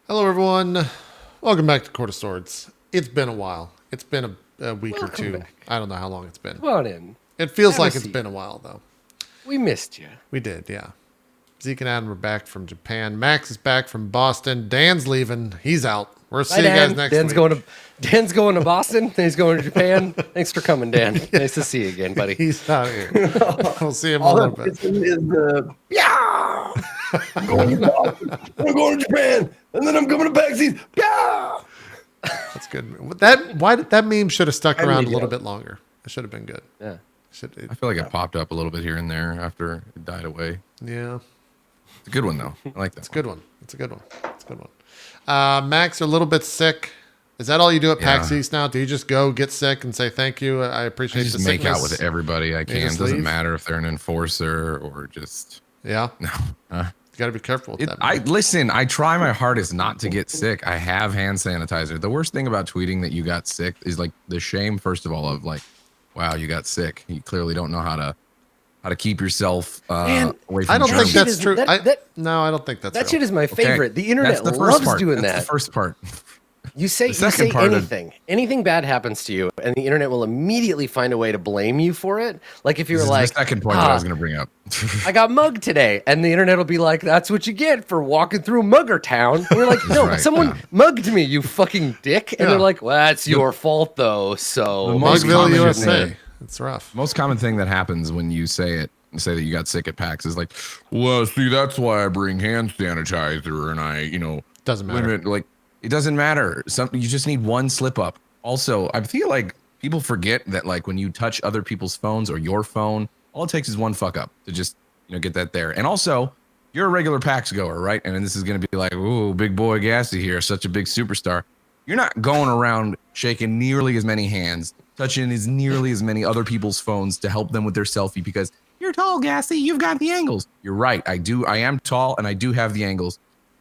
Hello, everyone. Welcome back to Court of Swords. It's been a while. It's been a week or Welcome two. back. I don't know how long it's been. Come on in. It feels Have a like it's seat. been a while, though. We missed you. We did, yeah. Zeke and Adam are back from Japan. Max is back from Boston. Dan's leaving. He's out. We'll see you guys next Dan's week. Dan's going to Boston. He's going to Japan. Thanks for coming, Dan. Nice to see you again, buddy. He's out here. We'll see him a All little that bit. is the yeah. I'm going to Boston. I'm going to Japan, and then I'm coming to PAX. Yeah. That's good. That meme should have stuck around a little bit longer. It should have been good. Yeah. I feel like it popped up a little bit here and there after it died away. Yeah. It's a good one, though. I like that. It's a good one. It's a good one. It's a good one. Max, you're a little bit sick. Is that all you do at PAX East now? Do you just go get sick and say thank you? I appreciate I just the make sickness. out with everybody I can. just Doesn't leave? matter if they're an enforcer or just Yeah. no. You got to be careful with that. I man. listen. I try my hardest not to get sick. I have hand sanitizer. The worst thing about tweeting that you got sick is like the shame. First of all, of like, wow, you got sick. You clearly don't know how to keep yourself Man, away from I don't think germs. that's true. That No, I don't think that's that real. shit is my favorite. Okay, The internet that's the first loves part. doing That's that. the first part. You say the second part of- anything bad happens to you, and the internet will immediately find a way to blame you for it. Like if you're This is like, the second point that I was going to bring up. I got mugged today, and the internet will be like, "That's what you get for walking through Mugger Town." And you're like, "No, right, someone yeah. mugged me, you fucking dick." And Yeah. they're like, "Well, that's your fault, though." So The most Mugville, common- USA. It's rough. Most common thing that happens when you say that you got sick at PAX is like, well, see, that's why I bring hand sanitizer and I, Doesn't matter. limit, like, it doesn't matter. You just need one slip up. Also, I feel like people forget that, like, when you touch other people's phones or your phone, all it takes is one fuck up to just, get that there. And also, you're a regular PAX goer, right? And then this is going to be like, ooh, big boy Gassy here, such a big superstar. You're not going around shaking nearly as many hands, touching nearly as many other people's phones to help them with their selfie because you're tall, Gassy. You've got the angles. You're right. I am tall and I do have the angles.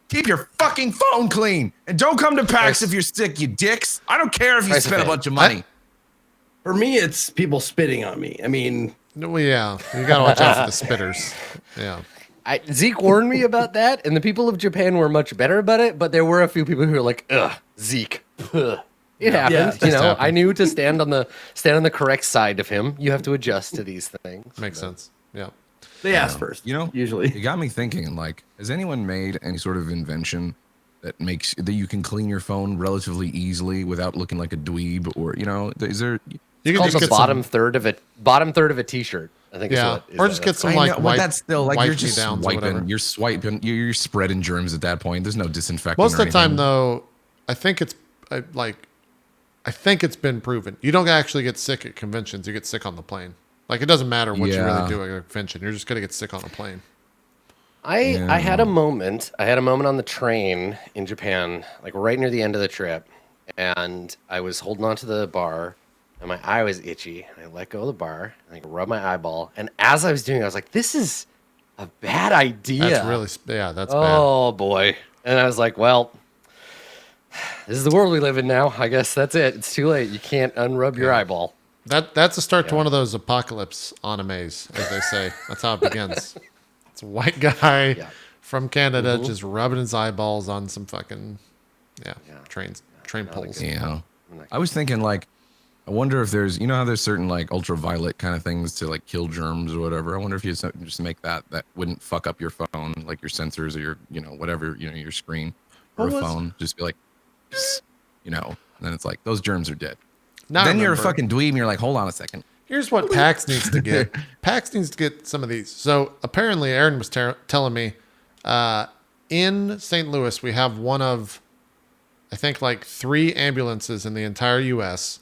Keep your fucking phone clean and don't come to PAX if you're sick, you dicks. I don't care if you spent a bunch of money. For me, it's people spitting on me. I mean, Well, yeah. You got to watch out for the spitters. Yeah. Zeke warned me about that, and the people of Japan were much better about it. But there were a few people who were like, "Ugh, Zeke." Ugh. It happened. Yeah, I happened. knew to stand on the correct side of him. You have to adjust to these things. Makes sense. Yeah. they ask first. Usually. It got me thinking, like, has anyone made any sort of invention that makes that you can clean your phone relatively easily without looking like a dweeb? Or, is there... You It's can called just the get bottom third of a t-shirt. I think. Yeah. Is what, Or just get some like but white, that's still like wipe you're me just downs or whatever. swiping, you're spreading germs at that point. There's no disinfecting. Most or of the time, anything. though, I think it's been proven. You don't actually get sick at conventions. You get sick on the plane. Like, it doesn't matter what you really Yeah. do at a convention. You're just going to get sick on a plane. I had a moment. I had a moment on the train in Japan, like right near the end of the trip, and I was holding on to the bar, and my eye was itchy. And I let go of the bar, and I rubbed my eyeball. And as I was doing it, I was like, "This is a bad idea." That's really, that's bad. Oh boy! And I was like, "Well, this is the world we live in now. I guess that's it. It's too late. You can't unrub your eyeball." That's a start to one of those apocalypse animes, as they say. That's how it begins. It's a white guy from Canada just rubbing his eyeballs on some fucking train poles. Yeah. I was thinking, like, I wonder if there's, how there's certain like ultraviolet kind of things to like kill germs or whatever. I wonder if you just make that wouldn't fuck up your phone, like your sensors or your, whatever, your screen or a phone. Just be like, and then it's like those germs are dead. Now Then you're a remember, fucking dweeb and you're like, hold on a second. Here's what PAX needs to get. PAX needs to get some of these. So apparently, Aaron was telling me in St. Louis, we have one of, I think, like 3 ambulances in the entire U.S.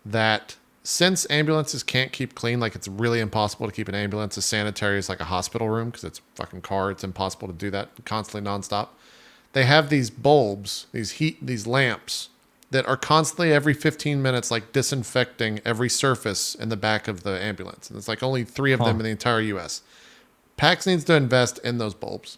that, since ambulances can't keep clean, like it's really impossible to keep an ambulance as sanitary as like a hospital room because it's a fucking car. It's impossible to do that constantly nonstop. They have these bulbs, these lamps that are constantly every 15 minutes, like disinfecting every surface in the back of the ambulance. And it's like only 3 of them in the entire U.S. PAX needs to invest in those bulbs.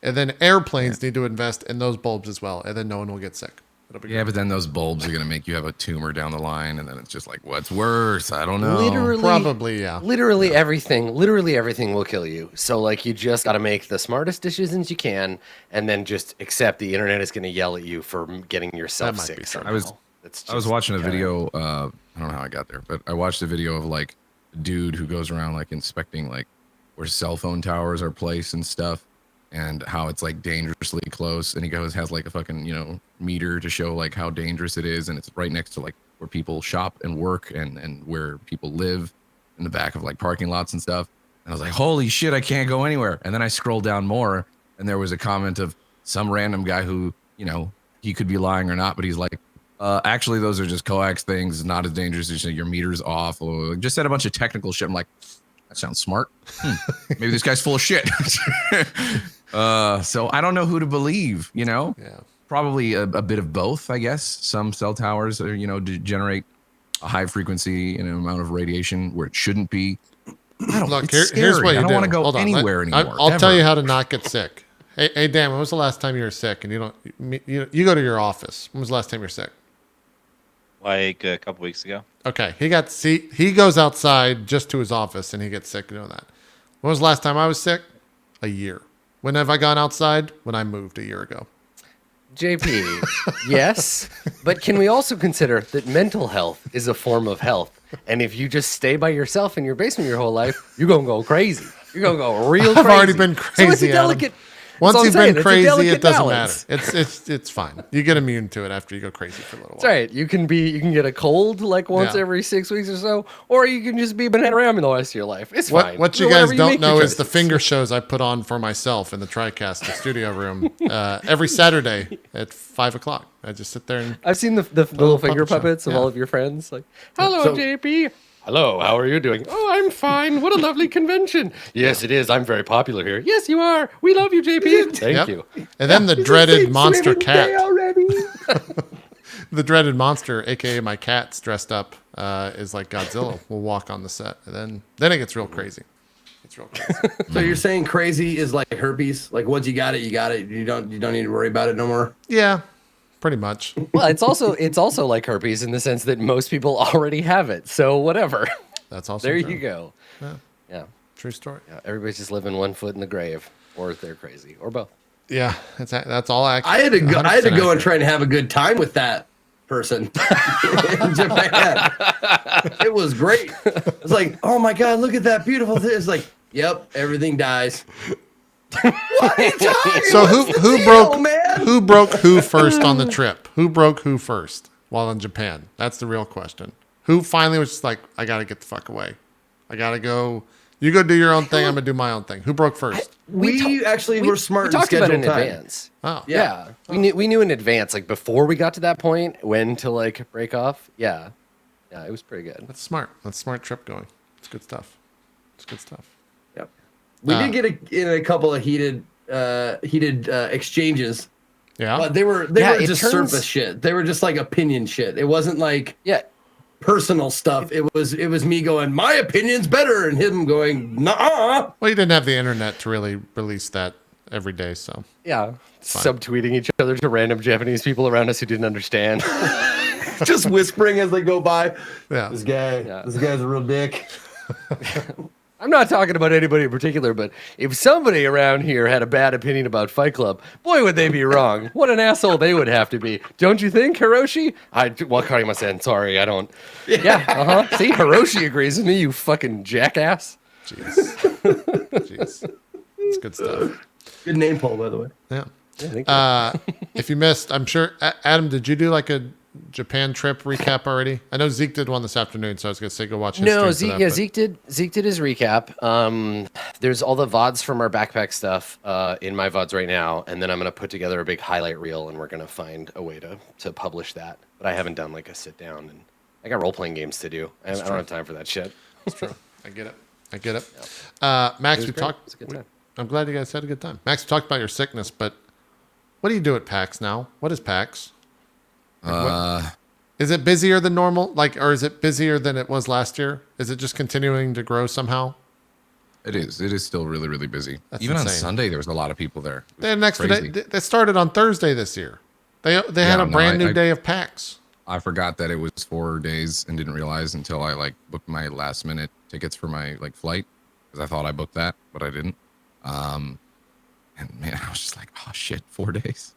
And then airplanes need to invest in those bulbs as well. And then no one will get sick. It'll be Yeah, great. but then those bulbs are gonna make you have a tumor down the line, and then it's just like, what's worse? I don't know. Literally, Probably, yeah. Literally everything will kill you. So like you just got to make the smartest decisions you can, and then just accept the internet is going to yell at you for getting yourself That might sick. be true. Somehow. I was watching a kinda- video. I don't know how I got there, but I watched a video of like a dude who goes around like inspecting like where cell phone towers are placed and stuff, and how it's like dangerously close. And he has like a fucking meter to show like how dangerous it is, and it's right next to like where people shop and work and where people live in the back of like parking lots and stuff. And I was like, holy shit, I can't go anywhere. And then I scrolled down more, and there was a comment of some random guy who he could be lying or not, but he's like, actually, those are just coax things, not as dangerous as your meter's off. Or just said a bunch of technical shit. I'm like, that sounds smart. Maybe this guy's full of shit. So I don't know who to believe, Yeah. Probably a bit of both, I guess. Some cell towers are, generate a high frequency and an amount of radiation where it shouldn't be. Look, it's here's scary. what you I don't do. want to go Hold on, anywhere anymore. I'll tell ever. you how to not get sick. Hey, Dan, when was the last time you were sick? And you go to your office. When was the last time you were sick? Like a couple weeks ago. Okay, he goes outside just to his office and he gets sick doing that. When was the last time I was sick? A year. When have I gone outside? When I moved a year ago. JP, yes, but can we also consider that mental health is a form of health? And if you just stay by yourself in your basement your whole life, you're gonna go crazy. You're gonna go real crazy. I've already been So it's crazy, a delicate. Adam. Once that's you've what I'm saying, been it's a crazy, delicate it doesn't balance. matter. It's fine. You get immune to it after you go crazy for a little while. That's right. You can get a cold like once Yeah. every 6 weeks or so, or you can just be banana ram the rest of your life. It's fine. What you Do guys whatever don't make your know is the choices. finger shows I put on for myself in the TriCast studio room every Saturday at 5:00. I just sit there and I've seen the little finger puppet show. puppets of Yeah. all of your friends. Like, hello, So- JP. Hello, how are you doing? Oh, I'm fine. What a lovely convention. Yes, it is. I'm very popular here. Yes, you are. We love you, JP. Thank Yep. you. And then the dreaded monster Swimming day cat. already. The dreaded monster, aka my cat's dressed up, is like Godzilla. Will walk on the set, and then it gets real crazy. It's real crazy. So you're saying crazy is like herpes? Like once you got it, you got it. You don't need to worry about it no more. Yeah, pretty much. Well, it's also like herpes in the sense that most people already have it. So whatever. That's also There true. you go. Yeah. Yeah. True story. Yeah. Everybody's just living one foot in the grave, or they're crazy, or both. Yeah, that's all accurate. I had to go. I had to 100% go and accurate. try and have a good time with that person in Japan. It was great. It's like, oh my god, look at that beautiful thing. It's like, yep, everything dies. What are you talking So about? What's the who deal, broke man? who broke who first on the trip? Who broke who first while in Japan? That's the real question. Who finally was just like, I gotta get the fuck away. I gotta go. You go do your own thing. I'm gonna do my own thing. Who broke first? We actually were smart We and talked about it in scheduled time. advance. Oh, Yeah. We knew in advance, like before we got to that point, when to like break off. Yeah. Yeah, it was pretty good. that's smart. That's smart trip going. It's good stuff. It's good stuff. Yep. We did get in a couple of heated exchanges, Yeah. but they were Yeah, it just turns- surface shit. They were just like opinion shit. It wasn't like Yeah. personal stuff. It was me going, my opinion's better, and him going, nah. Well, you didn't have the internet to really release that every day, so Yeah. Subtweeting each other to random Japanese people around us who didn't understand. Just whispering as they go by. yeah. This guy's a real dick. I'm not talking about anybody in particular, but if somebody around here had a bad opinion about Fight Club, boy, would they be wrong. What an asshole they would have to be. Don't you think, Hiroshi? Karimasen, sorry, I don't. Yeah, uh-huh. See, Hiroshi agrees with me, you fucking jackass. Jeez. Jeez. It's good stuff. Good name, Paul, by the way. Yeah. Yeah, thank you. If you missed, I'm sure, Adam, did you do like a Japan trip recap already? I know Zeke did one this afternoon, so I was gonna say go watch his No, stream Zeke, for that, yeah, but- Zeke did his recap. There's all the VODs from our backpack stuff in my VODs right now, and then I'm gonna put together a big highlight reel, and we're gonna find a way to publish that. But I haven't done like a sit down, and I got role playing games to do. I don't have time for that shit. It's true. I get it. I get it. Max, was we great. talked. It was a good time. I'm glad you guys had a good time. Max, we talked about your sickness, but what do you do at PAX now? What is PAX? Is it busier than normal? Or is it busier than it was last year? Is it just continuing to grow somehow? It is. It is still really, really busy. That's Even on insane. Sunday, there was a lot of people there. It was They had an extra crazy. day. They started on Thursday this year. They had a brand new day of PAX. I forgot that it was 4 days and didn't realize until I like booked my last minute tickets for my like flight because I thought I booked that, but I didn't. And man, I was just like, oh shit, 4 days.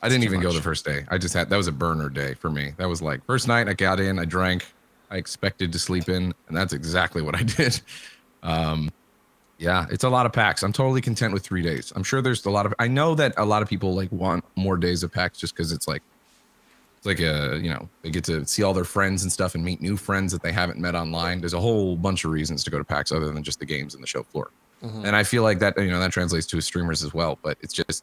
I didn't even go the first day. That was a burner day for me. That was like first night I got in, I drank, I expected to sleep in, and that's exactly what I did. Yeah, it's a lot of PAX. I'm totally content with 3 days. I'm sure there's I know that a lot of people like want more days of PAX just because it's like a, you know, they get to see all their friends and stuff and meet new friends that they haven't met online. There's a whole bunch of reasons to go to PAX other than just the games and the show floor. And I feel like that, you know, that translates to streamers as well, but it's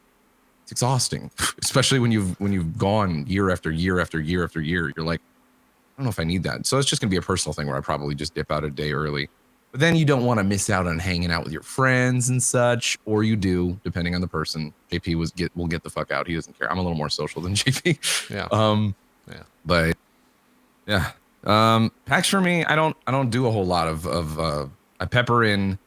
exhausting, especially when you've gone year after year after year after year. You're like, I don't know if I need that. So it's just gonna be a personal thing where I probably just dip out a day early. But then you don't want to miss out on hanging out with your friends and such, or you do, depending on the person. JP will get the fuck out. He doesn't care. I'm a little more social than JP. Yeah. But yeah. PAX for me, I don't do a whole lot of I pepper in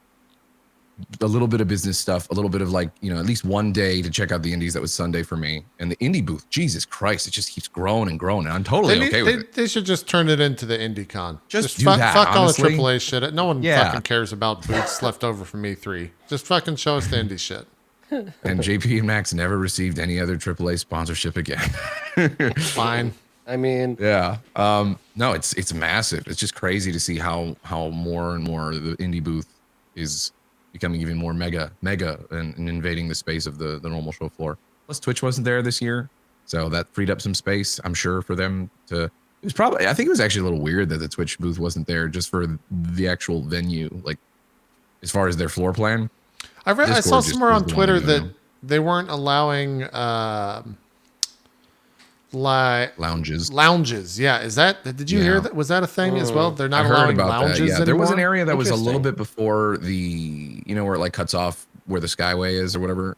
a little bit of business stuff, a little bit of like, you know, at least one day to check out the indies. That was Sunday for me. And the indie booth, Jesus Christ, it just keeps growing and growing. And I'm totally okay with it. They should just turn it into the IndieCon. Just do fuck, that, fuck all the honestly. AAA shit. No one fucking cares about booths left over from E3. Just fucking show us the indie shit. And JP and Max never received any other AAA sponsorship again. Fine. I mean, Yeah. No, it's massive. It's just crazy to see how more and more the indie booth is becoming even more mega and invading the space of the normal show floor. Plus Twitch wasn't there this year, so that freed up some space, I'm sure, for them to. It was probably, I think it was actually a little weird that the Twitch booth wasn't there just for the actual venue, like as far as their floor plan. I saw somewhere on Twitter that know. they weren't allowing lounges. Yeah, is that? Did you hear that? Was that a thing as well? They're not allowing lounges anymore. There was an area that was a little Interesting. bit before the, you know, where it like cuts off where the Skyway is or whatever.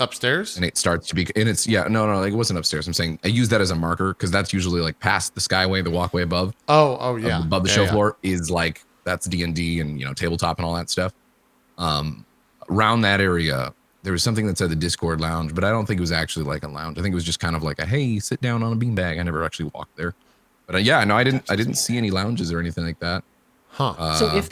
Upstairs. And it starts to be, and it's no, like it wasn't upstairs. I'm saying I use that as a marker because that's usually like past the Skyway, the walkway above. Oh yeah. Above the show floor is like that's D&D and, you know, tabletop and all that stuff. Around that area, there was something that said the Discord lounge, but I don't think it was actually like a lounge. I think it was just kind of like a, hey, sit down on a beanbag. I never actually walked there, but yeah, no, I didn't see any lounges or anything like that. Huh. so if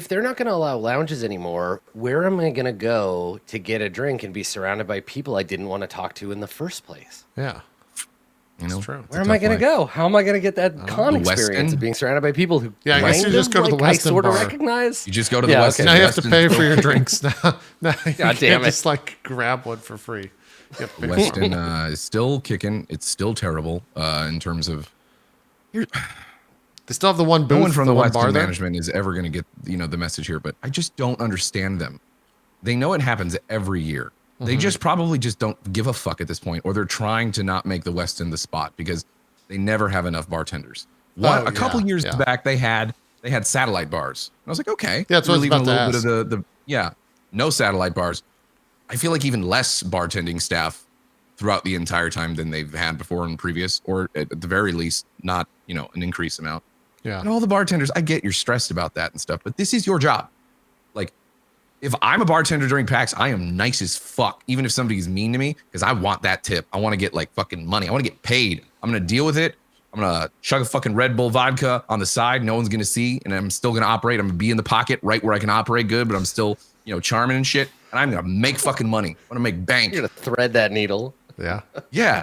they're not going to allow lounges anymore, where am I going to go to get a drink and be surrounded by people I didn't want to talk to in the first place? Yeah. You know, true. Where am I going to go? How am I going to get that con The experience Westin? of being surrounded by people who Yeah, I guess you just go to the I Westin sort of bar. recognize? You just go to the Yeah, Westin. okay. Now you have to Westin pay for store. your drinks. Now you God can't damn it. just like grab one for free. You have to pay. Weston is still kicking. It's still terrible in terms of. They still have the one booth. No one from the one Weston bar there. management is ever going to get, you know, the message here, but I just don't understand them. They know it happens every year. They just probably just don't give a fuck at this point, or they're trying to not make the Weston the spot because they never have enough bartenders. A couple years back, they had satellite bars. And I was like, okay, Yeah, that's what I was leaving about a to little bit of the no satellite bars. I feel like even less bartending staff throughout the entire time than they've had before in previous, or at the very least, not, you know, an increased amount. Yeah. And all the bartenders, I get you're stressed about that and stuff, but this is your job. Like, if I'm a bartender during PAX, I am nice as fuck, even if somebody's mean to me, because I want that tip. I want to get like fucking money. I want to get paid. I'm going to deal with it. I'm going to chug a fucking Red Bull vodka on the side. No one's going to see, and I'm still going to operate. I'm going to be in the pocket right where I can operate good, but I'm still, you know, charming and shit. And I'm going to make fucking money. I'm going to make bank. You're going to thread that needle. Yeah. Yeah.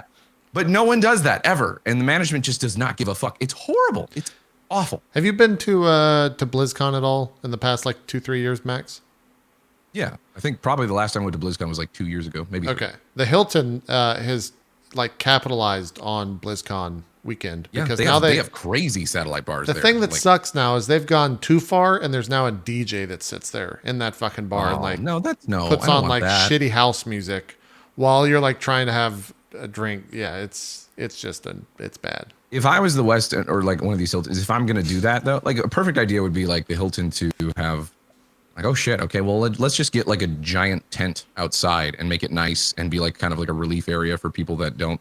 But no one does that ever. And the management just does not give a fuck. It's horrible. It's awful. Have you been to BlizzCon at all in the past like 2-3 years, Max? Yeah. I think probably the last time I went to BlizzCon was like 2 years ago, maybe. Okay. The Hilton has like capitalized on BlizzCon weekend Yeah, because they now have crazy satellite bars the there. thing that Like, sucks now is they've gone too far and there's now a DJ that sits there in that fucking bar and like puts I don't on want like that. shitty house music while you're like trying to have a drink. Yeah, it's bad. If I was the West or like one of these Hiltons, if I'm gonna do that though, like a perfect idea would be like the Hilton to have like, oh shit, okay, well let's just get like a giant tent outside and make it nice and be like kind of like a relief area for people that don't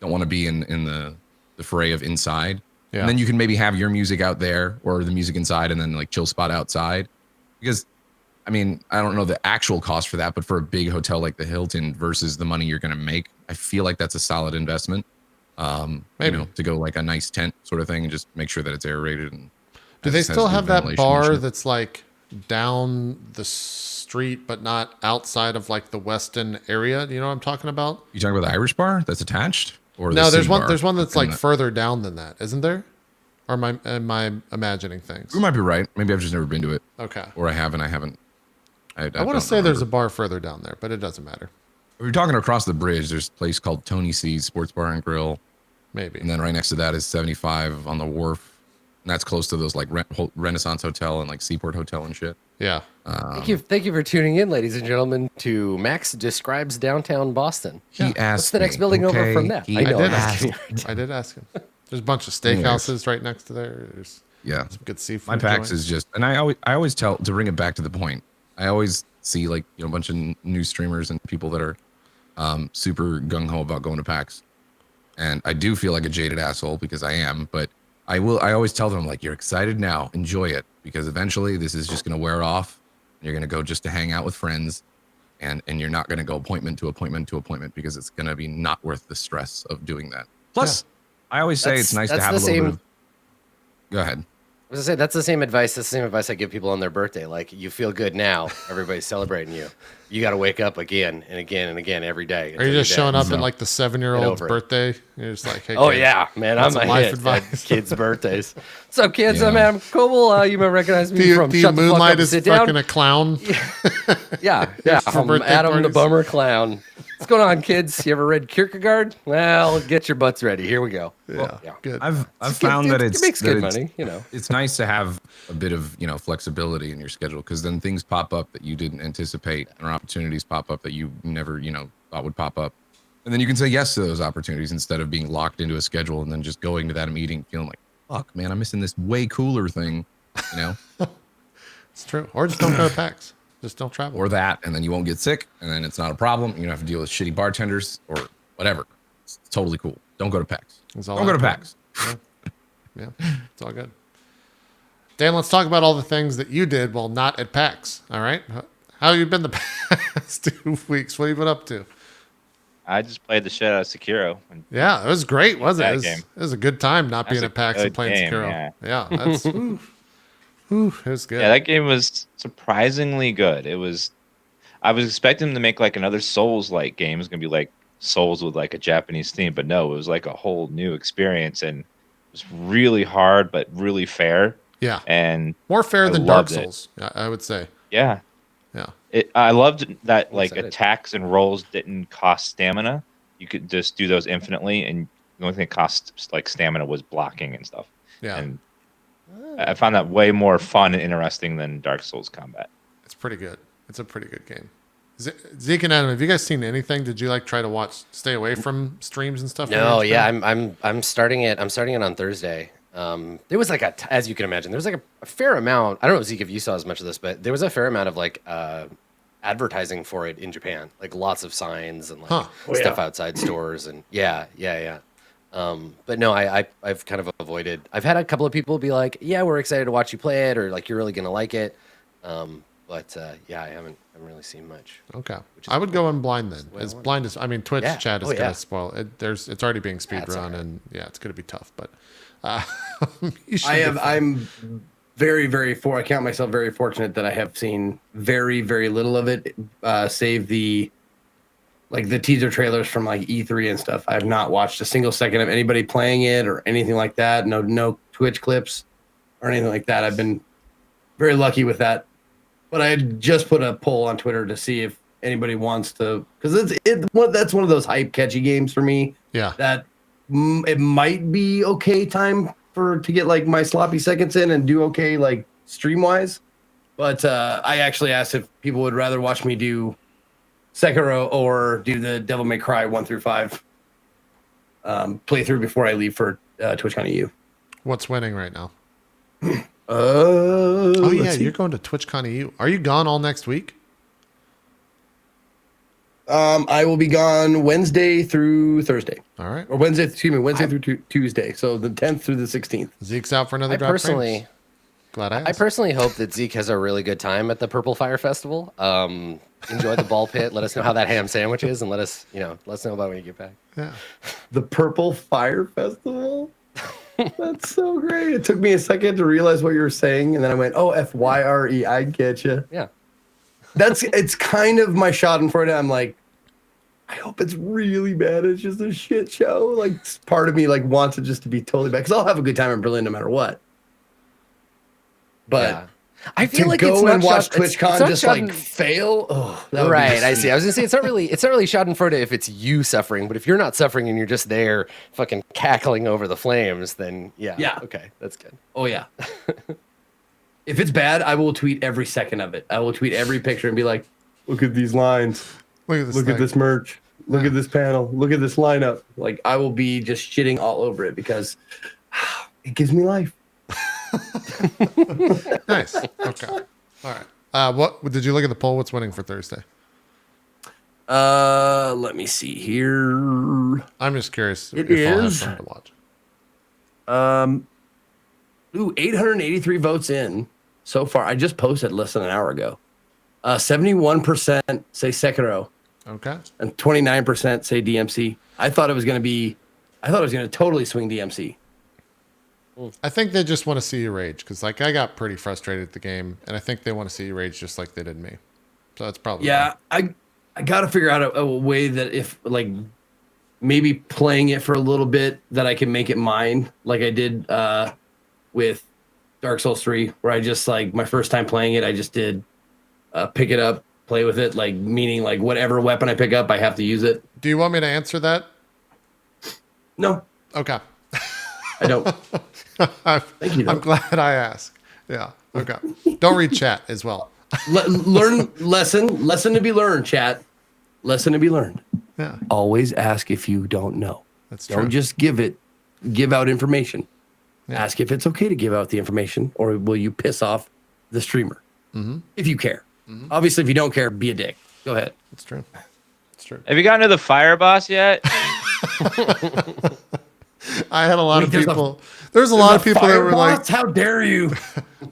want to be in the fray of inside. Yeah. And then you can maybe have your music out there or the music inside and then like chill spot outside. Because I mean, I don't know the actual cost for that, but for a big hotel like the Hilton versus the money you're going to make I feel like that's a solid investment. Maybe. To go like a nice tent sort of thing and just make sure that it's aerated. And Do they has still good have that ventilation and bar shit. that's like down the street, but not outside of like the Weston area? Do you know what I'm talking about? You talking about the Irish bar that's attached, or No, the there's city one. bar? There's one that's In like the- further down than that, isn't there? Or am I imagining things? You might be right. Maybe I've just never been to it, Okay. or I haven't. I I don't want to say there's a remember. bar further down there, but it doesn't matter. If you're talking across the bridge, there's a place called Tony C's Sports Bar and Grill, Maybe. and then right next to that is 75 on the wharf, and that's close to those like Renaissance Hotel and like Seaport Hotel and shit. Yeah. Thank you for tuning in, ladies and gentlemen, to Max Describes Downtown Boston. He asked, What's the next me, building over okay, from that? he I know. did I'm ask asking. I did ask him. There's a bunch of Anyways. steakhouses right next to there. There's Yeah, some good seafood. my PAX joints. is just, and I always tell to bring it back to the point. I always see like a bunch of new streamers and people that are super gung ho about going to PAX, and I do feel like a jaded asshole because I am. But I always tell them like, you're excited now, enjoy it, because eventually this is just gonna wear off. You're gonna go just to hang out with friends, and you're not gonna go appointment to appointment to appointment because it's gonna be not worth the stress of doing that. Plus, I always say it's nice to have a little bit of. Go ahead. I was gonna say that's the same advice. That's the same advice I give people on their birthday. Like, you feel good now, everybody's celebrating you. You got to wake up again and again and again every day. Are until you you're just dead. showing up So- at like the 7-year-old's over it. birthday? You're just like, hey, Oh kid, yeah, man, that's I'm a some life hit advice. at kids' birthdays. What's up, kids? Yeah. I'm Adam Coble. You might recognize me Do you, from do you Shut the Fuck Up moonlight and as Sit fucking Down. a clown? Yeah, for I'm birthday Adam the parties? Bummer Clown. What's going on, kids? You ever read Kierkegaard? Well, get your butts ready. Here we go. Yeah, yeah. good. I've found that it makes good that money, you know. it's nice to have a bit of flexibility in your schedule, because then things pop up that you didn't anticipate, or opportunities pop up that you never thought would pop up, and then you can say yes to those opportunities instead of being locked into a schedule and then just going to that meeting feeling like, fuck man, I'm missing this way cooler thing, It's true. Or just don't go to PAX. Just don't travel. or that, and then you won't get sick, and then it's not a problem. You don't have to deal with shitty bartenders or whatever. It's totally cool. Don't go to PAX. It's all Don't go to out there. PAX. Yeah, it's all good. Dan, let's talk about all the things that you did while not at PAX. All right. How have you been the past 2 weeks? What have you been up to? I just played the shit out of Sekiro. And Yeah, it was great, wasn't it? That It was, game. it was a good time not That being was at a PAX and good playing game, Sekiro. Yeah, that's it was good. yeah, that game was surprisingly good. I was expecting them to make like another Souls-like game. It was gonna be like Souls with like a Japanese theme, but no, it was like a whole new experience, and it was really hard but really fair. Yeah, And more fair I than Dark loved it. Souls, I would say. yeah, Yeah, I loved that like excited. attacks and rolls didn't cost stamina. You could just do those infinitely, and the only thing that cost like stamina was blocking and stuff. yeah, And I found that way more fun and interesting than Dark Souls combat. it's pretty good. It's a pretty good game. Zeke and Adam, have you guys seen anything? Did you like try to stay away from streams and stuff? No, when you were in yeah, Japan? I'm starting it. I'm starting it on Thursday. There was like as you can imagine, there was like a fair amount. I don't know, Zeke, if you saw as much of this, but there was a fair amount of like advertising for it in Japan, like lots of signs and like Huh. stuff outside stores, and yeah. But no, I've kind of avoided. I've had a couple of people be like, "Yeah, we're excited to watch you play it," or like, "You're really gonna like it." But yeah, I haven't really seen much. Okay, is I would go in blind then. way I As want blind as I mean, Twitch Yeah. chat is Oh, gonna yeah. spoil it. It's already being speed That's run, all right. and yeah, it's gonna be tough. But you should I be have. fine. I'm very, I count myself very fortunate that I have seen very, very little of it, save the teaser trailers from like E3 and stuff. I have not watched a single second of anybody playing it or anything like that. No Twitch clips or anything like that. I've been very lucky with that. But I just put a poll on Twitter to see if anybody wants to, because that's one of those hype catchy games for me. Yeah, That it might be okay time to get like my sloppy seconds in and do okay like stream wise. But I actually asked if people would rather watch me do Sekiro or do the Devil May Cry 1 through 5 playthrough before I leave for TwitchCon EU. what's winning right now? Oh Yeah, you're going to TwitchCon EU. Are you gone all next week? I will be gone Wednesday through Thursday, All right, or Wednesday through Tuesday. So the 10th through the 16th. Zeke's out for another I drop. personally, Glad I I asked. personally hope that Zeke has a really good time at the Purple Fire Festival. Enjoy the ball pit. Let us know how that ham sandwich is, and let us know about when you get back. Yeah. The Purple Fire Festival? That's so great. It took me a second to realize what you were saying, and then I went, "Oh, FYRE, I get you." Yeah. It's kind of my Schadenfreude. I'm like, I hope it's really bad. It's just a shit show. Like, part of me like wants it just to be totally bad because I'll have a good time in Berlin no matter what. But yeah. I feel like go it's not and watch it's TwitchCon not just like fail. Oh, that would be right. I just- see. I was gonna say it's not really Schadenfreude if it's you suffering, but if you're not suffering and you're just there fucking cackling over the flames, then yeah. Okay, that's good. Oh yeah. If it's bad, I will tweet every second of it. I will tweet every picture and be like, "Look at these lines. Look at this. Look thing. at this merch. Look at this panel. Look at this lineup." Like I will be just shitting all over it because it gives me life. Nice. Okay. All right. What did you look at the poll? What's winning for Thursday? Let me see here. I'm just curious It if I'll have is- something to watch. 883 votes in so far. I just posted less than an hour ago. 71% say Sekiro Okay. and 29% say DMC. I thought it was going to totally swing DMC. I think they just want to see you rage because, like, I got pretty frustrated at the game, and I think they want to see you rage just like they did me. So that's probably Yeah, I got to figure out a way that if like maybe playing it for a little bit that I can make it mine, like I did with Dark Souls 3, where I just like my first time playing it, I just did pick it up, play with it, like meaning like whatever weapon I pick up, I have to use it. Do you want me to answer that? No, Okay. I don't. Thank you. I'm glad I asked. Yeah. Okay. Don't read chat as well. Learn lesson to be learned, chat. Lesson to be learned. Yeah. Always ask if you don't know. That's true. Don't just give out information. Yeah. Ask if it's okay to give out the information, or will you piss off the streamer? Mm-hmm. If you care. Obviously, if you don't care, be a dick. Go ahead. It's true. It's true. Have you gotten to the fire boss yet? I had a lot Wait, of there's a- people. There's a lot of people that were like, "Fireboss? How dare you?"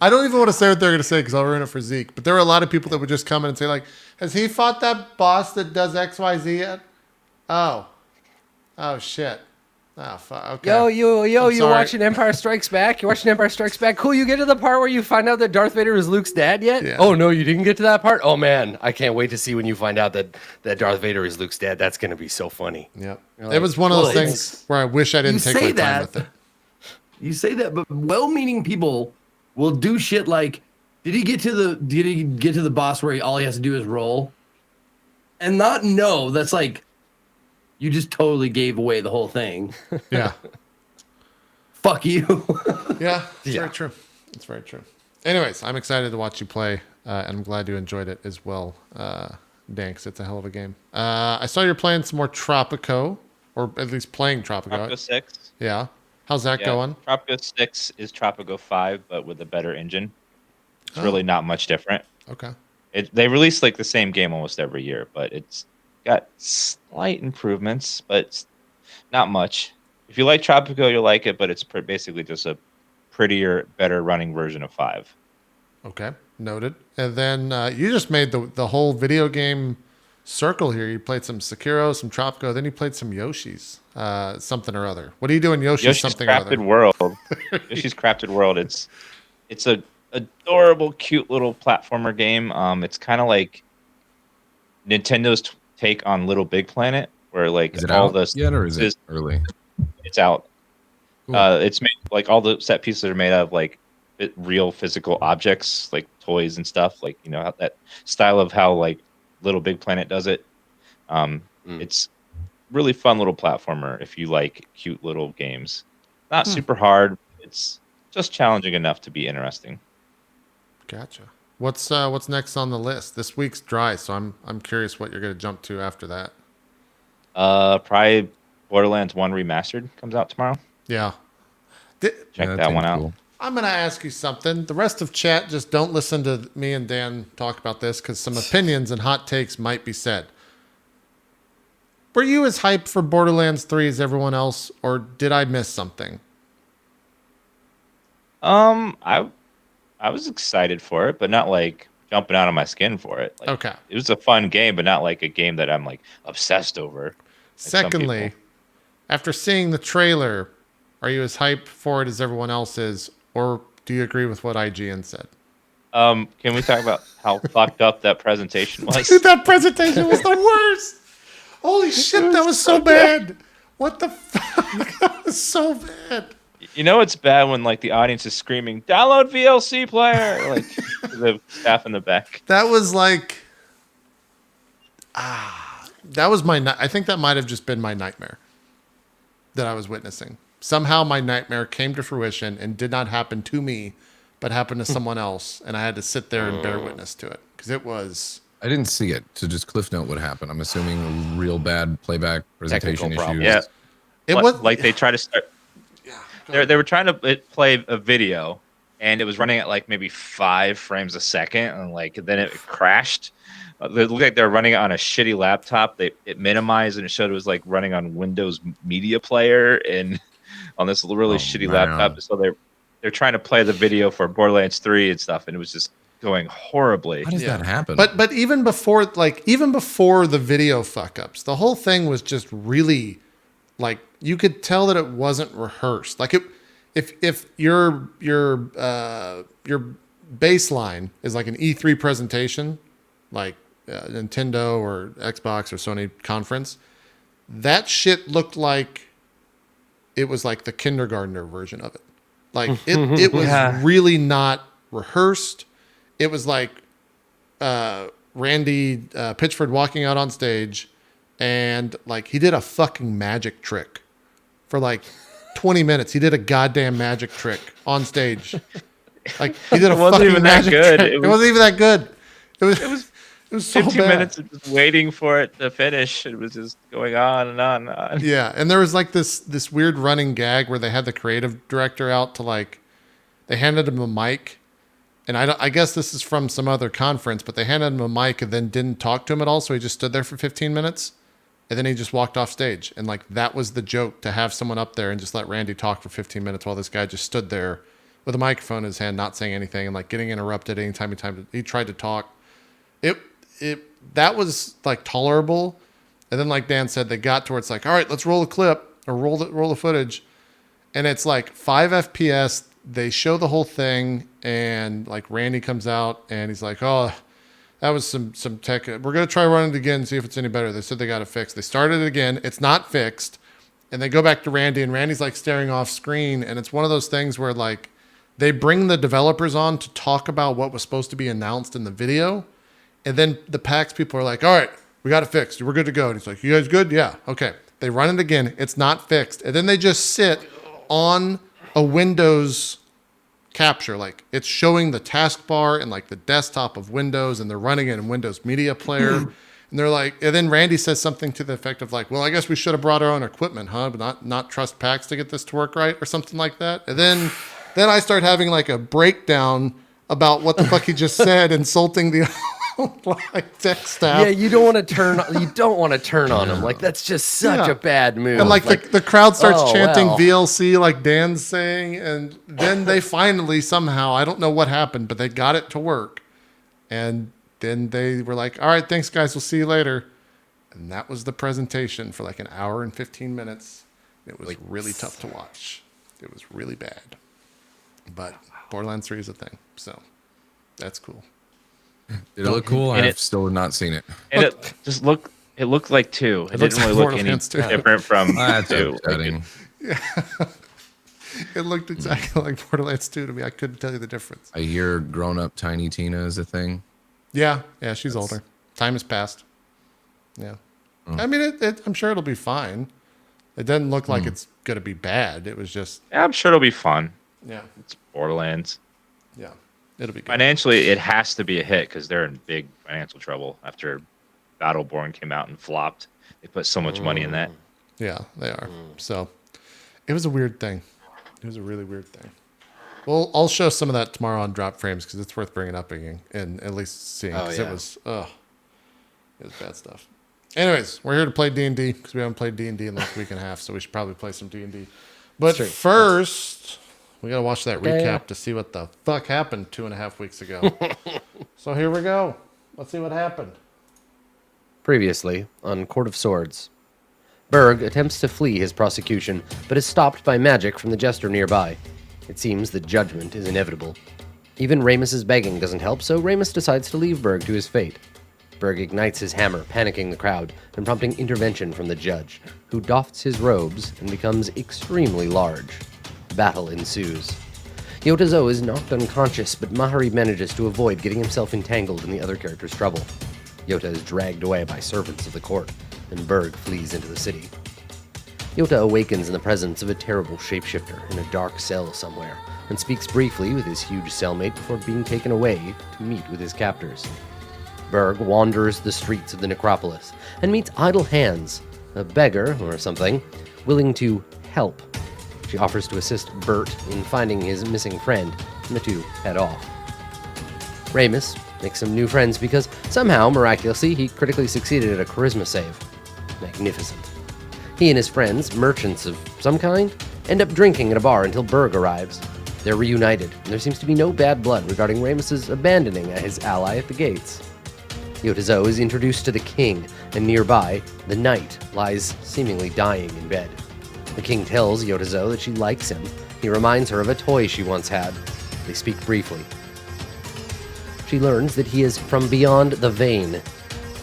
I don't even want to say what they're going to say because I'll ruin it for Zeke. But there were a lot of people that would just come in and say, like, has he fought that boss that does XYZ yet? Oh. Oh, shit. Oh, fuck. Okay. Yo, you're sorry. watching Empire Strikes Back? You're watching Empire Strikes Back? Cool, you get to the part where you find out that Darth Vader is Luke's dad yet? Yeah. Oh, no, you didn't get to that part? Oh, man, I can't wait to see when you find out that Darth Vader is Luke's dad. That's going to be so funny. Yep. You're It like, was one of well, those things where I wish I didn't you take my say time that. with it. You say that, but well-meaning people will do shit like, did he get to the boss where all he has to do is roll? And not know that's like, you just totally gave away the whole thing. Yeah. Fuck you. Yeah. It's Yeah. very true. It's very true. Anyways, I'm excited to watch you play, and I'm glad you enjoyed it as well, Danks. It's a hell of a game. I saw you're playing some more Tropico, or at least playing Tropico. Tropico 6. Yeah. How's that Yeah, going? Tropico 6 is Tropico 5, but with a better engine. It's Oh. really not much different. Okay. They release like the same game almost every year, but it's got slight improvements, but it's not much. If you like Tropico, you'll like it, but it's basically just a prettier, better running version of 5. Okay. Noted. And then you just made the whole video game circle here. You played some Sekiro, some Tropico, then you played some Yoshi's, something or other. What are you doing, Yoshi's something or Crafted other? World. Yoshi's Crafted World. It's a adorable, cute little platformer game. It's kind of like Nintendo's take on Little Big Planet, where like Is it all out the yet, or is it is- early? it's out. Cool. It's made like all the set pieces are made out of like real physical objects, like toys and stuff. Like how that style of how like Little Big Planet does it. It's really fun little platformer if you like cute little games. Not super hard. It's just challenging enough to be interesting. Gotcha. What's next on the list? This week's dry, so I'm curious what you're gonna jump to after that. Probably Borderlands 1 Remastered comes out tomorrow. Yeah. Check Yeah, that one seems out. cool. I'm gonna ask you something. The rest of chat, just don't listen to me and Dan talk about this because some opinions and hot takes might be said. Were you as hyped for Borderlands 3 as everyone else, or did I miss something? I I was excited for it, but not like jumping out of my skin for it. Like, Okay. it was a fun game, but not like a game that I'm like obsessed over. Like some Secondly, people. after seeing the trailer, are you as hyped for it as everyone else is, or do you agree with what IGN said? Can we talk about how fucked up that presentation was? Dude, that presentation was the worst. Holy shit, that was so bad. What the fuck? That was so bad. You know it's bad when like the audience is screaming, "Download VLC player!" Like the staff in the back. That was like, that was I think that might have just been my nightmare that I was witnessing. Somehow my nightmare came to fruition and did not happen to me, but happened to someone else, and I had to sit there and bear witness to it because it was. I didn't see it, so just cliff note what happened. I'm assuming a real bad playback presentation Technical problem. issues. Yeah, It was like they try to start. They were trying to play a video, and it was running at like maybe 5 frames a second, and like then it crashed. It looked like they were running it on a shitty laptop. It minimized, and it showed it was like running on Windows Media Player and on this really shitty laptop. So they're trying to play the video for Borderlands 3 and stuff, and it was just going horribly. How does that happen? But even before the video fuck ups, the whole thing was just really like you could tell that it wasn't rehearsed. Like if your baseline is like an E3 presentation, like Nintendo or Xbox or Sony conference, that shit looked like it was like the kindergartner version of it. Like it was really not rehearsed. It was like Randy Pitchford walking out on stage, and like he did a fucking magic trick for like 20 minutes. He did a goddamn magic trick on stage. Like he did a fucking magic trick. It wasn't even that good. It was so 15 bad. minutes of just waiting for it to finish. It was just going on and on and on. Yeah, and there was like this weird running gag where they had the creative director out to like, they handed him a mic, and I guess this is from some other conference, but they handed him a mic and then didn't talk to him at all, so he just stood there for 15 minutes, and then he just walked off stage, and like that was the joke, to have someone up there and just let Randy talk for 15 minutes while this guy just stood there with a microphone in his hand, not saying anything, and like getting interrupted anytime he tried to talk. That was like tolerable. And then like Dan said, they got to where it's like, all right, let's roll a clip or roll the footage. And it's like 5 FPS. They show the whole thing, and like Randy comes out and he's like, oh, that was some tech. We're going to try running it again and see if it's any better. They said they got it fixed. They started it again. It's not fixed. And they go back to Randy, and Randy's like staring off screen. And it's one of those things where like they bring the developers on to talk about what was supposed to be announced in the video. And then the PAX people are like, all right, we got it fixed. We're good to go. And he's like, you guys good? Yeah. Okay. They run it again. It's not fixed. And then they just sit on a Windows capture. Like it's showing the taskbar and like the desktop of Windows, and they're running it in Windows Media Player. And they're like, and then Randy says something to the effect of like, well, I guess we should have brought our own equipment, huh? But not trust PAX to get this to work right, or something like that. And then I start having like a breakdown about what the fuck he just said, insulting the like tech staff. Yeah, you don't want to turn on them. Like that's just such a bad move. And like the crowd starts chanting well. VLC like Dan's saying, and then they finally somehow, I don't know what happened, but they got it to work. And then they were like, all right, thanks guys, we'll see you later. And that was the presentation for like an hour and 15 minutes. It was really tough to watch. It was really bad. But Borderlands 3 is a thing, so that's cool. Did it look cool? And I've still not seen it. And it looked like 2. It looks didn't really like look any Borderlands 2. different from That's 2. upsetting. It looked exactly like Borderlands 2 to me. I couldn't tell you the difference. I hear grown-up Tiny Tina is a thing. Yeah, she's older. Time has passed. Yeah. I mean, I'm sure it'll be fine. It doesn't look like it's going to be bad. It was just... Yeah, I'm sure it'll be fun. Yeah. It's Borderlands. Yeah. It'll be good. Financially, it has to be a hit because they're in big financial trouble after Battleborn came out and flopped. They put so much money in that. Yeah, they are. So it was a weird thing. It was a really weird thing. Well, I'll show some of that tomorrow on Drop Frames because it's worth bringing up again and at least seeing, because it was bad stuff. Anyways, we're here to play D&D because we haven't played D&D in like a week and a half, so we should probably play some D&D. But first, We gotta watch that Okay. recap to see what the fuck happened 2.5 weeks ago. So here we go. Let's see what happened. Previously on Court of Swords, Berg attempts to flee his prosecution, but is stopped by magic from the jester nearby. It seems that judgment is inevitable. Even Ramus's begging doesn't help, so Ramus decides to leave Berg to his fate. Berg ignites his hammer, panicking the crowd and prompting intervention from the judge, who doffs his robes and becomes extremely large. Battle ensues. Yotazo is knocked unconscious, but Mahari manages to avoid getting himself entangled in the other character's trouble. Yota is dragged away by servants of the court, and Berg flees into the city. Yota awakens in the presence of a terrible shapeshifter in a dark cell somewhere, and speaks briefly with his huge cellmate before being taken away to meet with his captors. Berg wanders the streets of the necropolis and meets Idle Hands, a beggar or something, willing to help. She offers to assist Bert in finding his missing friend, and the two head off. Ramus makes some new friends because somehow, miraculously, he critically succeeded at a charisma save. Magnificent. He and his friends, merchants of some kind, end up drinking at a bar until Berg arrives. They're reunited, and there seems to be no bad blood regarding Ramus's abandoning his ally at the gates. Yotazo is introduced to the king, and nearby, the knight lies seemingly dying in bed. The king tells Yotazo that she likes him. He reminds her of a toy she once had. They speak briefly. She learns that he is from beyond the vein,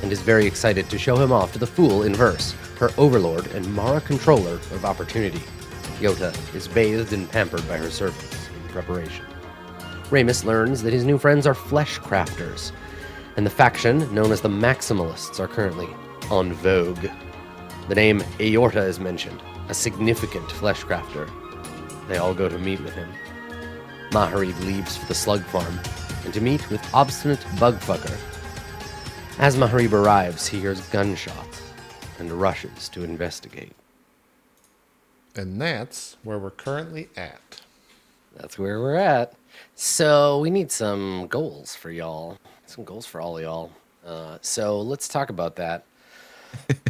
and is very excited to show him off to the fool in verse, her overlord and Mara controller of opportunity. Yota is bathed and pampered by her servants in preparation. Ramus learns that his new friends are flesh crafters, and the faction known as the Maximalists are currently en vogue. The name Aorta is mentioned, a significant flesh crafter. They all go to meet with him. Mahari leaves for the slug farm, and to meet with obstinate bugfucker. As Maharib arrives, he hears gunshots and rushes to investigate. And that's where we're currently at. That's where we're at. So we need some goals for y'all. Some goals for all y'all. So let's talk about that.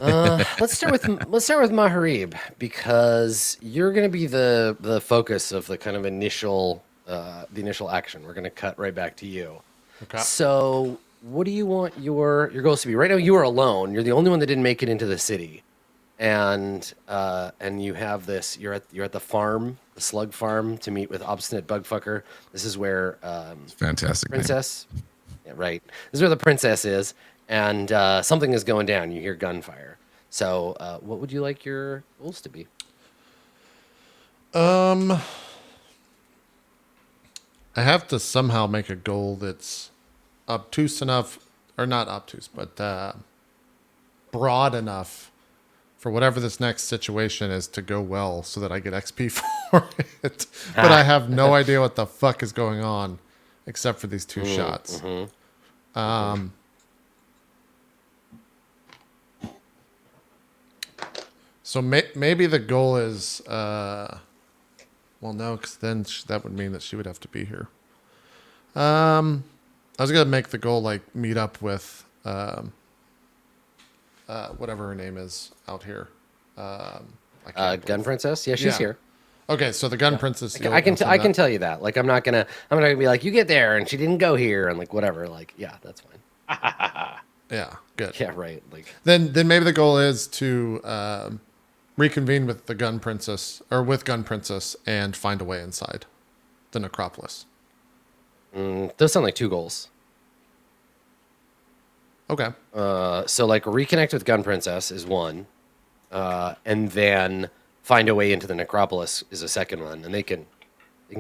Let's start with Maharib, because you're going to be the focus of the kind of initial action. We're going to cut right back to you. Okay. So what do you want your goals to be? Right now you are alone. You're the only one that didn't make it into the city, and you have this. You're at the farm, the slug farm, to meet with obstinate bugfucker. This is where Fantastic. princess. Yeah, right. This is where the princess is, and something is going down. You hear gunfire. So what would you like your goals to be? I have to somehow make a goal that's obtuse enough, or not obtuse, but broad enough for whatever this next situation is to go well, so that I get XP for it. But I have no idea what the fuck is going on, except for these two shots. So maybe the goal is, well, no, because then that would mean that she would have to be here. I was gonna make the goal like meet up with whatever her name is out here. Gun princess? Yeah, she's here. Okay, so the gun princess. I can tell you that. Like I'm not gonna be like, you get there and she didn't go here and like whatever. Like yeah, that's fine. Yeah, good. Yeah, right. Like Then maybe the goal is to reconvene with the gun princess, or with gun princess, and find a way inside the necropolis. those sound like two goals. Okay. So like reconnect with gun princess is one, and then find a way into the necropolis is a second one, and they can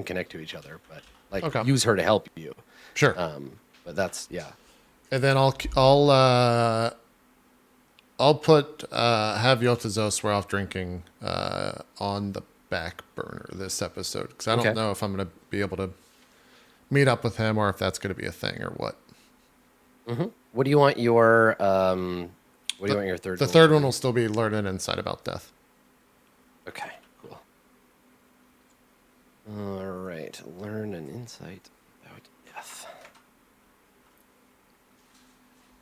connect to each other, but like use her to help you. Sure. But that's And then I'll put have Yotazo swear off drinking on the back burner this episode, because I don't know if I'm going to be able to meet up with him, or if that's going to be a thing, or what. Mm-hmm. What do you want your third? The third one will still be learn an insight about death. Okay, cool. All right, learn an insight about death.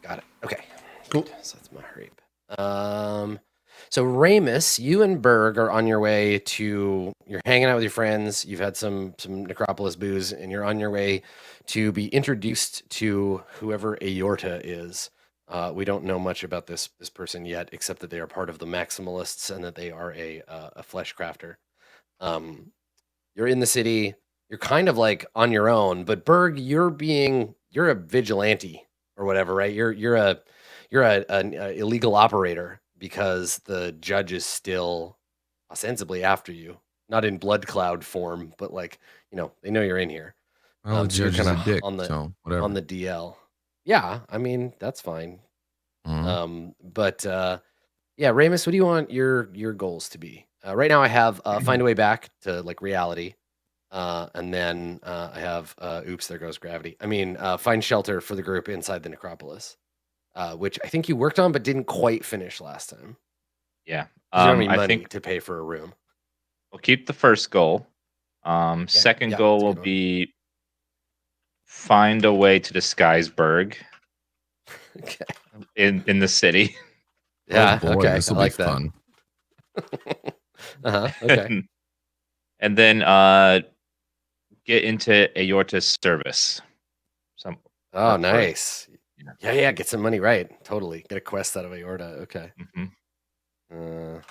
Got it. Okay. Cool. Good. So that's Mahrib. So Ramus, you and Berg are on your way to. You're hanging out with your friends. You've had some Necropolis booze, and you're on your way to be introduced to whoever Aorta is. We don't know much about this person yet, except that they are part of the Maximalists and that they are a flesh crafter. You're in the city. You're kind of like on your own, but Berg, you're a vigilante or whatever, right? You're an illegal operator because the judge is still ostensibly after you, not in blood cloud form, but like, they know you're in here. Well, the So you're judge is a kinda dick, on the so whatever. on the DL. Yeah, I mean, that's fine. Mhm. But yeah, Ramus, what do you want your goals to be? Right now I have find a way back to like reality. And then I have oops, there goes gravity. I mean, find shelter for the group inside the necropolis. Which I think you worked on but didn't quite finish last time. Yeah. 'Cause you don't have any I money think to pay for a room. we'll keep the first goal. Second yeah, goal that's a will good one. be find a way to disguise Berg Okay. in the city. Yeah. Oh boy, Okay. this I will be like that. fun. Okay. And then get into Aorta's service. Oh, work for it. nice. Yeah. Get some money, right? Totally. Get a quest out of Aorta. Okay. Mhm.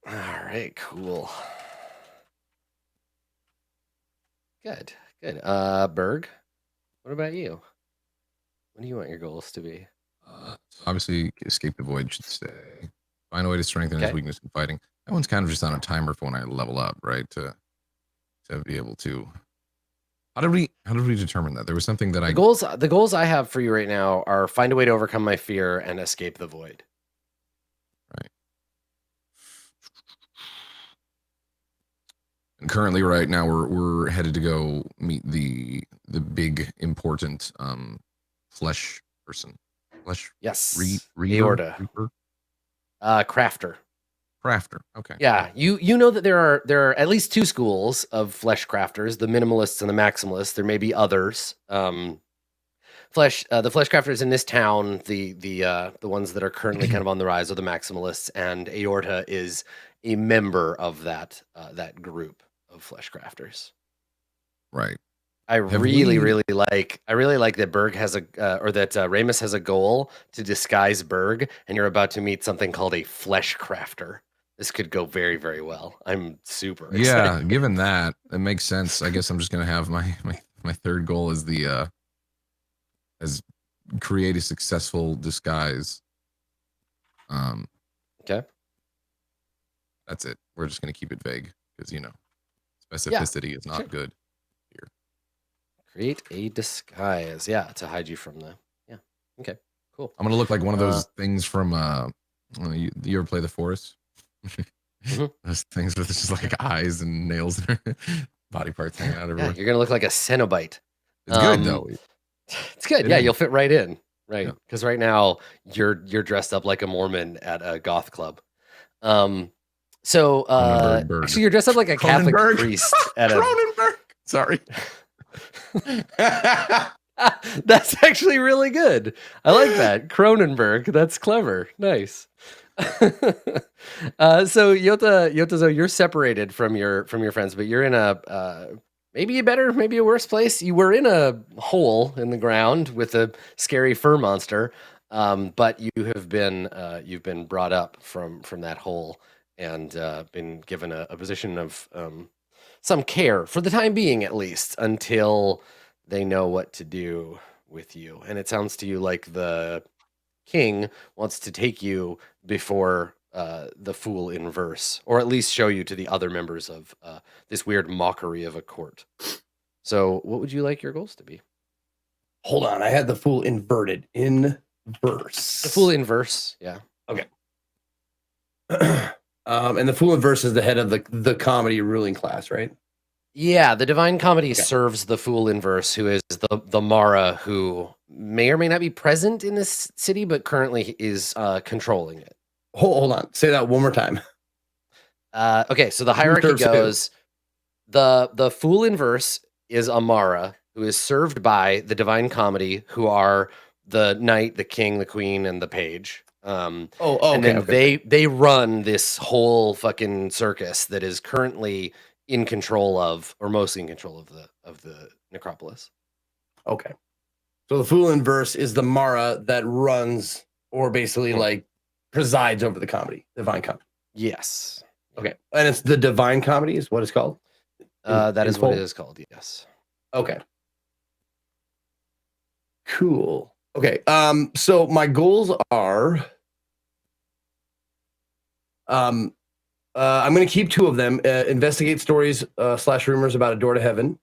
All right. Cool. Good. Berg, what about you? What do you want your goals to be? Obviously, escape the void should stay. Find a way to strengthen his Okay. weakness in fighting. That one's kind of just on a timer for when I level up, right? To be able to. How did we determine that? There was something that The goals I have for you right now are find a way to overcome my fear and escape the void. Right. And currently, right now, we're headed to go meet the big important flesh person. Flesh. Yes. Reaper? Crafter. Crafter. Okay. Yeah, you know that there are at least two schools of flesh crafters: the minimalists and the maximalists. There may be others. The flesh crafters in this town, the ones that are currently kind of on the rise, are the maximalists, and Aorta is a member of that group of flesh crafters. Right. I really like that Berg has or that Ramus has a goal to disguise Berg, and you're about to meet something called a flesh crafter. This could go very, very well. I'm super excited. Yeah, given that, it makes sense. I guess I'm just gonna have my third goal is as create a successful disguise. Okay. That's it. We're just gonna keep it vague because specificity is not good here. Create a disguise. Yeah, to hide you from the. Yeah. Okay. Cool. I'm gonna look like one of those things from you ever play The Forest? Those things with just like eyes and nails and body parts hanging out everywhere. Yeah, you're gonna look like a Cenobite. It's good though. It's good. Yeah, you'll fit right in. Right. Yeah. Because right now you're dressed up like a Mormon at a goth club. So actually you're dressed up like a Catholic priest at a Cronenberg. Sorry. That's actually really good. I like that. Cronenberg. That's clever. Nice. So Yotazo, you're separated from your friends, but you're in a maybe a better, maybe a worse place. You were in a hole in the ground with a scary fur monster, but you've been brought up from that hole and been given a position of some care for the time being, at least, until they know what to do with you. And it sounds to you like the king wants to take you before the fool in verse, or at least show you to the other members of this weird mockery of a court. So what would you like your goals to be? Hold on, I had the fool inverted in verse. The fool in verse, yeah. Okay. And the fool in verse is the head of the comedy ruling class, right? Yeah, the Divine Comedy serves the fool in verse, who is the Mara, who may or may not be present in this city, but currently is controlling it. Hold on, say that one more time. Okay, so the hierarchy goes: the fool in verse is Amara, who is served by the Divine Comedy, who are the knight, the king, the queen, and the page. And okay, then they run this whole fucking circus that is currently in control of, or mostly in control of the necropolis. Okay. So the Fool in Verse is the Mara that runs, or basically like presides over the comedy, Divine Comedy. Yes. Okay. And it's the Divine Comedy is what it's called? That is what full? it is called, yes. Okay. Cool. Okay. So my goals are I'm going to keep 2 of them. Investigate stories / rumors about a door to heaven.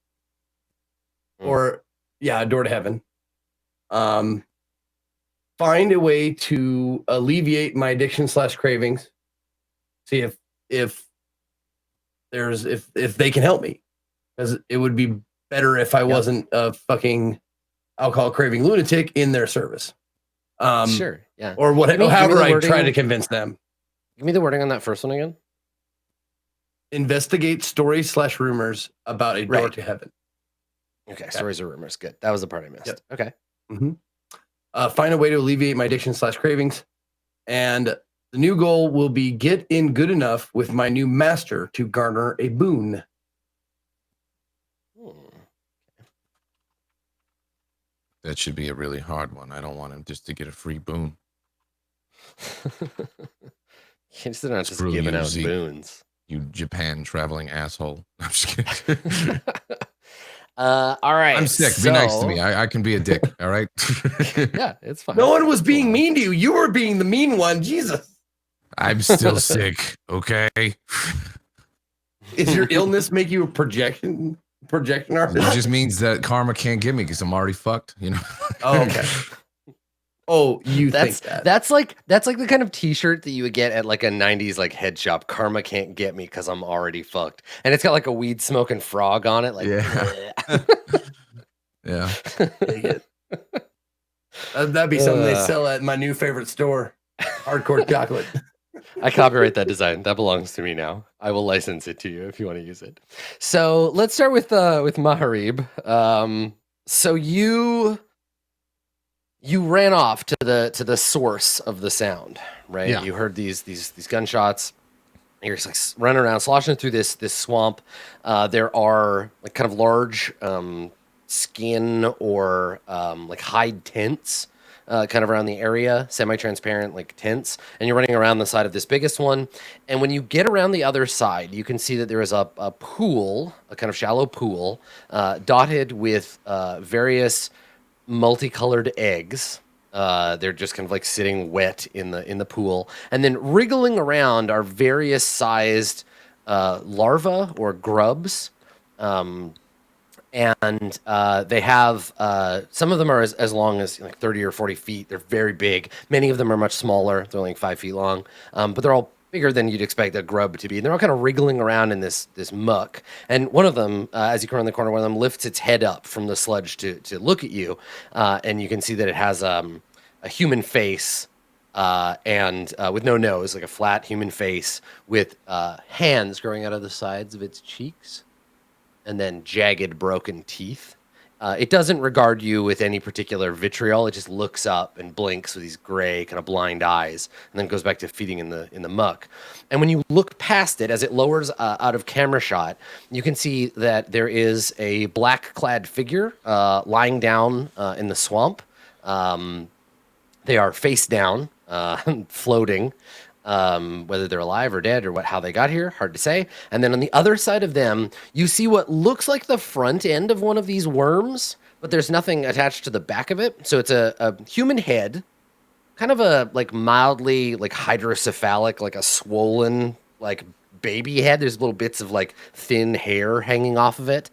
Or a door to heaven. Find a way to alleviate my addiction / cravings. See if they can help me, because it would be better if I wasn't a fucking alcohol craving lunatic in their service. Sure, yeah. Or whatever. However, I try to convince them. Give me the wording on that first one again. Investigate stories / rumors about a door to heaven. Okay, stories or rumors. Good. That was the part I missed. Yep. Okay. Mm-hmm. Find a way to alleviate my addiction / cravings. And the new goal will be get in good enough with my new master to garner a boon. That should be a really hard one. I don't want him just to get a free boon. Kids are not just giving out boons. You Japan traveling asshole. I'm just kidding. All right. I'm sick. Be nice to me. I can be a dick. All right. Yeah, it's fine. No one was being mean to you. You were being the mean one. Jesus. I'm still sick. Okay. Is your illness make you a projection artist? It just means that karma can't get me because I'm already fucked. You know. Oh, okay. Oh, think that? That's like the kind of T-shirt that you would get at like a '90s like head shop. Karma can't get me because I'm already fucked, and it's got like a weed smoking frog on it. Like, yeah. That'd be something they sell at my new favorite store, Hardcore Chocolate. I copyright that design. That belongs to me now. I will license it to you if you want to use it. So let's start with Maharib. So you ran off to the source of the sound, right? Yeah. You heard these gunshots. You're just like running around, sloshing through this swamp. There are like kind of large skin or like hide tents kind of around the area, semi-transparent like tents, and you're running around the side of this biggest one. And when you get around the other side, you can see that there is a pool, a kind of shallow pool, dotted with various multicolored eggs. They're just kind of like sitting wet in the pool, and then wriggling around are various sized larvae or grubs. And they have some of them are as long as like 30 or 40 feet. They're very big. Many of them are much smaller. They're only like 5 feet long, but they're all bigger than you'd expect a grub to be. And they're all kind of wriggling around in this muck. And one of them, as you come around the corner, one of them lifts its head up from the sludge to look at you, and you can see that it has a human face and with no nose, like a flat human face with hands growing out of the sides of its cheeks, and then jagged, broken teeth. It doesn't regard you with any particular vitriol. It just looks up and blinks with these gray, kind of blind eyes, and then goes back to feeding in the muck. And when you look past it, as it lowers out of camera shot, you can see that there is a black-clad figure lying down in the swamp. They are face down, floating. Whether they're alive or dead or how they got here, hard to say. And then on the other side of them, you see what looks like the front end of one of these worms, but there's nothing attached to the back of it. So it's a human head, kind of a like mildly like hydrocephalic, like a swollen like baby head. There's little bits of like thin hair hanging off of it.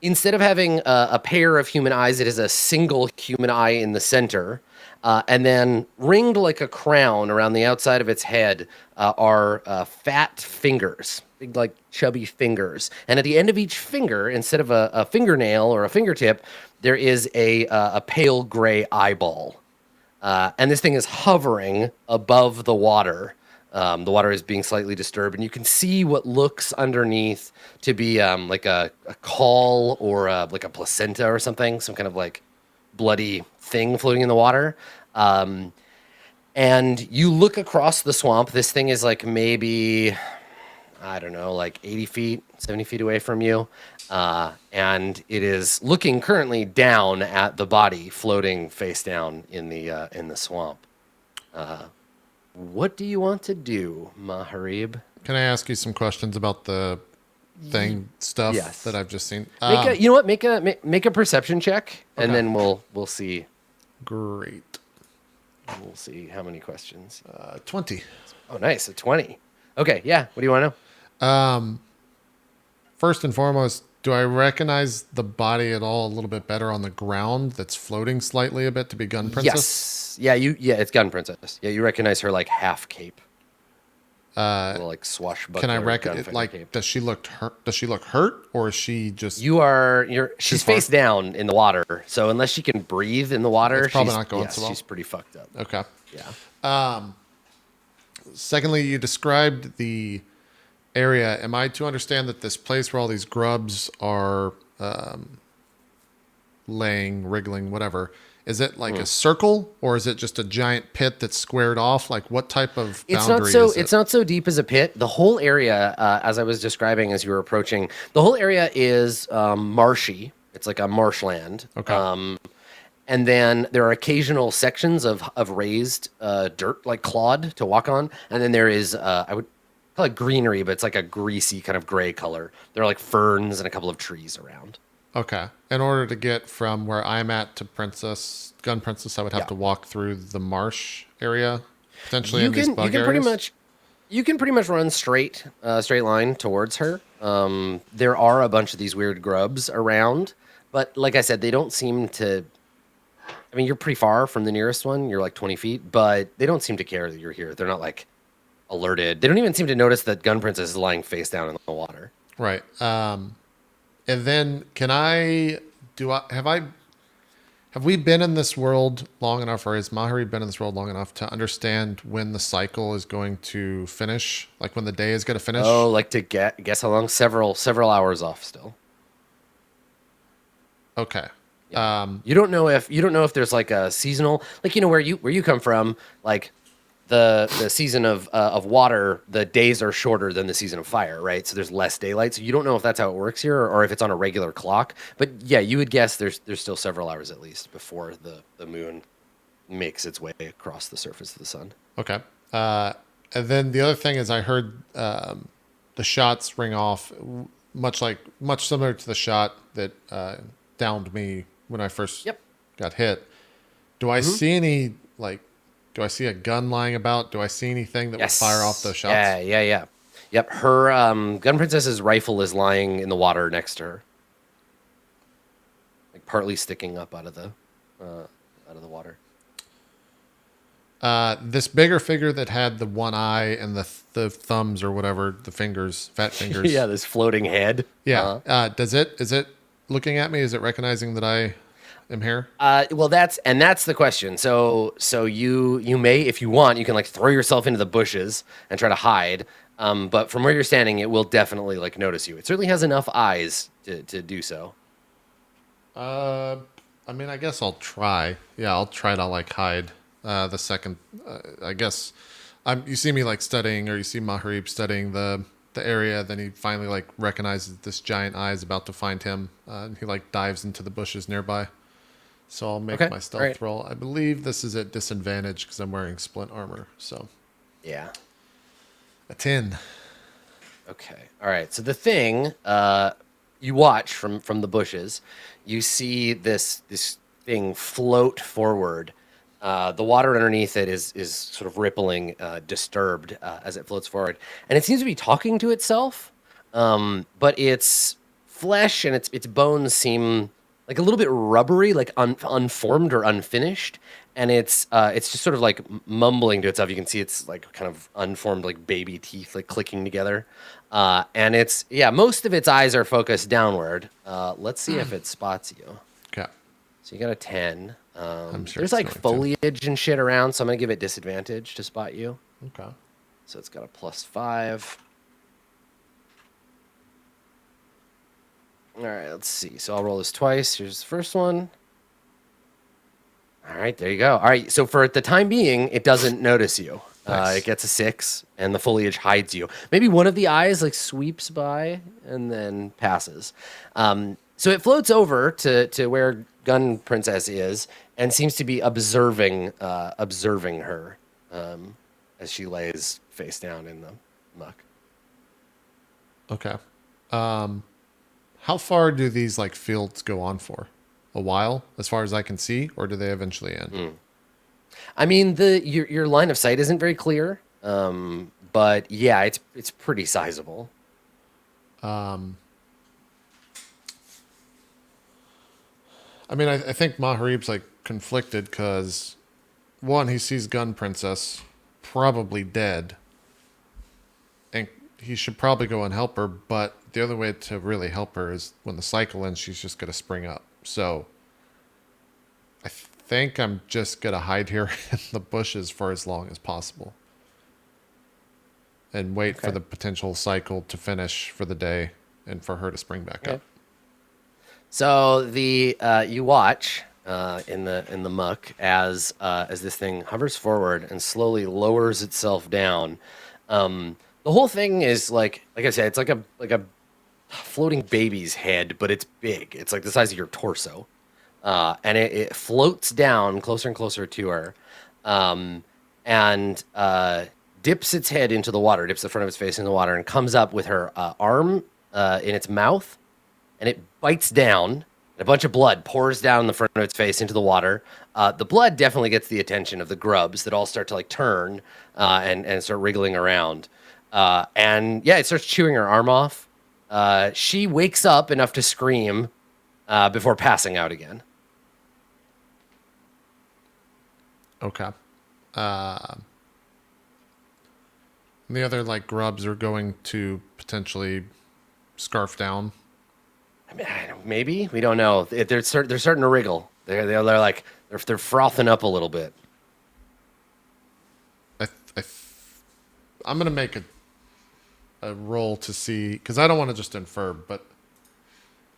Instead of having a pair of human eyes, it is a single human eye in the center. And then ringed like a crown around the outside of its head are fat fingers, big like chubby fingers. And at the end of each finger, instead of a fingernail or a fingertip, there is a pale gray eyeball. And this thing is hovering above the water. The water is being slightly disturbed, and you can see what looks underneath to be like a caul or like a placenta or something, some kind of like bloody thing floating in the water. And you look across the swamp. This thing is like maybe, I don't know, like 80 feet, 70 feet away from you. And it is looking currently down at the body floating face down in the swamp. What do you want to do, Maharib? Can I ask you some questions about the thing stuff Yes. that I've just seen? You know what? Make a perception check, and Okay. then we'll see. Great. We'll see how many questions. 20. Oh, nice, a 20. Okay, yeah. What do you want to know? First and foremost, do I recognize the body at all a little bit better on the ground that's floating slightly a bit to be Gun Princess? Yes. Yeah. It's Gun Princess. Yeah, you recognize her like half cape. Little, like swashbuckler. Can I gunfighter recognize, like, cape. does she look hurt? Does she look hurt, or is she just? She's face down in the water, so unless she can breathe in the water, It's probably she's not going so well. She's pretty fucked up. Okay. Yeah. Secondly, you described the area. Am I to understand that this place where all these grubs are laying, wriggling, whatever, is it like a circle, or is it just a giant pit that's squared off? Like, what type of boundary is it? It's not so deep as a pit. The whole area, as I was describing as you were approaching, the whole area is marshy. It's like a marshland. Okay. And then there are occasional sections of raised dirt, like clod, to walk on. And then there is, I would call it greenery, but it's like a greasy kind of gray color. There are like ferns and a couple of trees around. Okay. In order to get from where I'm at to Gun Princess, I would have Yeah. to walk through the marsh area, potentially You in these can bug pretty areas. much run straight line towards her. There are a bunch of these weird grubs around, but like I said, they don't seem to. I mean, you're pretty far from the nearest one. You're like 20 feet, but they don't seem to care that you're here. They're not like alerted. They don't even seem to notice that Gun Princess is lying face down in the water. Right. And then have we been in this world long enough, or has Mahari been in this world long enough to understand when the cycle is going to finish? Like when the day is going to finish? Oh, like to guess how long? Several hours off still. Okay. You don't know if there's like a seasonal, like, you know, where you come from, like the season of water, the days are shorter than the season of fire, right? So there's less daylight. So you don't know if that's how it works here, or if it's on a regular clock. But yeah, you would guess there's still several hours at least before the moon makes its way across the surface of the sun. Okay. And then the other thing is I heard the shots ring off much similar to the shot that downed me when I first got hit. Do I see any, like, do I see a gun lying about? Do I see anything that would fire off those shots? Yeah. Yep. Her Gun Princess's rifle is lying in the water next to her, like partly sticking up out of the water. This bigger figure that had the one eye and the thumbs or whatever, the fingers, fat fingers. Yeah, this floating head. Yeah. Is it looking at me? Is it recognizing that I am here? Well, that's the question. So you may, if you want, you can like throw yourself into the bushes and try to hide. But from where you're standing, it will definitely like notice you. It certainly has enough eyes to do so. I mean, I guess I'll try. Yeah, I'll try to like hide. The second, I guess, you see me like studying, or you see Maharib studying the area. Then he finally like recognizes this giant eye is about to find him, and he like dives into the bushes nearby. So I'll make my stealth roll. I believe this is at disadvantage because I'm wearing splint armor. So Yeah. a 10. Okay. All right. So the thing you watch from the bushes, you see this thing float forward. The water underneath it is sort of rippling, disturbed as it floats forward, and it seems to be talking to itself. But its flesh and its bones seem like a little bit rubbery, like unformed or unfinished, and it's just sort of like mumbling to itself. You can see it's like kind of unformed, like baby teeth, like clicking together. And most of its eyes are focused downward. Let's see if it spots you. Okay. So you got a 10. I'm sure There's it's like going to. foliage and shit around, so I'm gonna give it disadvantage to spot you. Okay. So it's got a +5. All right, let's see. So I'll roll this twice. Here's the first one. All right, there you go. All right, so for the time being, it doesn't notice you. Nice. It gets a 6, and the foliage hides you. Maybe one of the eyes like sweeps by and then passes. So it floats over to where Gun Princess is and seems to be observing her as she lays face down in the muck. Okay. How far do these like fields go on for? A while, as far as I can see, or do they eventually end? I mean, your line of sight isn't very clear, but yeah, it's pretty sizable. I mean, I think Maharib's like conflicted because one, he sees Gun Princess probably dead, and he should probably go and help her. But the other way to really help her is when the cycle ends, she's just gonna spring up. So I think I'm just gonna hide here in the bushes for as long as possible and wait for the potential cycle to finish for the day and for her to spring back up. So you watch in the muck as this thing hovers forward and slowly lowers itself down. The whole thing is like I said, it's like a floating baby's head, but it's big. It's like the size of your torso, and it floats down closer and closer to her, and dips its head into the water, dips the front of its face in the water, and comes up with her arm in its mouth. And it bites down, and a bunch of blood pours down the front of its face into the water. The blood definitely gets the attention of the grubs that all start to like turn and start wriggling around. And yeah, it starts chewing her arm off. She wakes up enough to scream before passing out again. Okay. And the other like grubs are going to potentially scarf down. I mean, maybe we don't know. They're starting to wriggle. They're like they're frothing up a little bit. I'm gonna make a roll to see because I don't want to just infer, but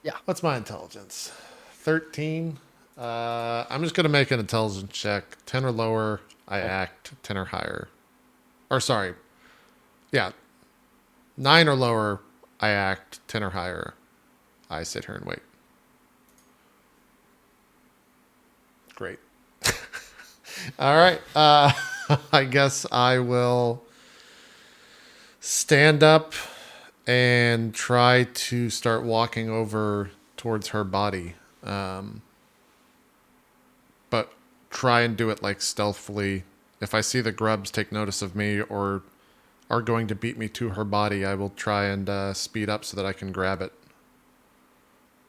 Yeah. what's my intelligence? 13. I'm just gonna make an intelligence check. 10 or lower, I act. 10 or higher, or sorry, yeah, 9 or lower, I act. 10 or higher, I sit here and wait. Great. All right. I guess I will stand up and try to start walking over towards her body. But try and do it like stealthily. If I see the grubs take notice of me or are going to beat me to her body, I will try and speed up so that I can grab it.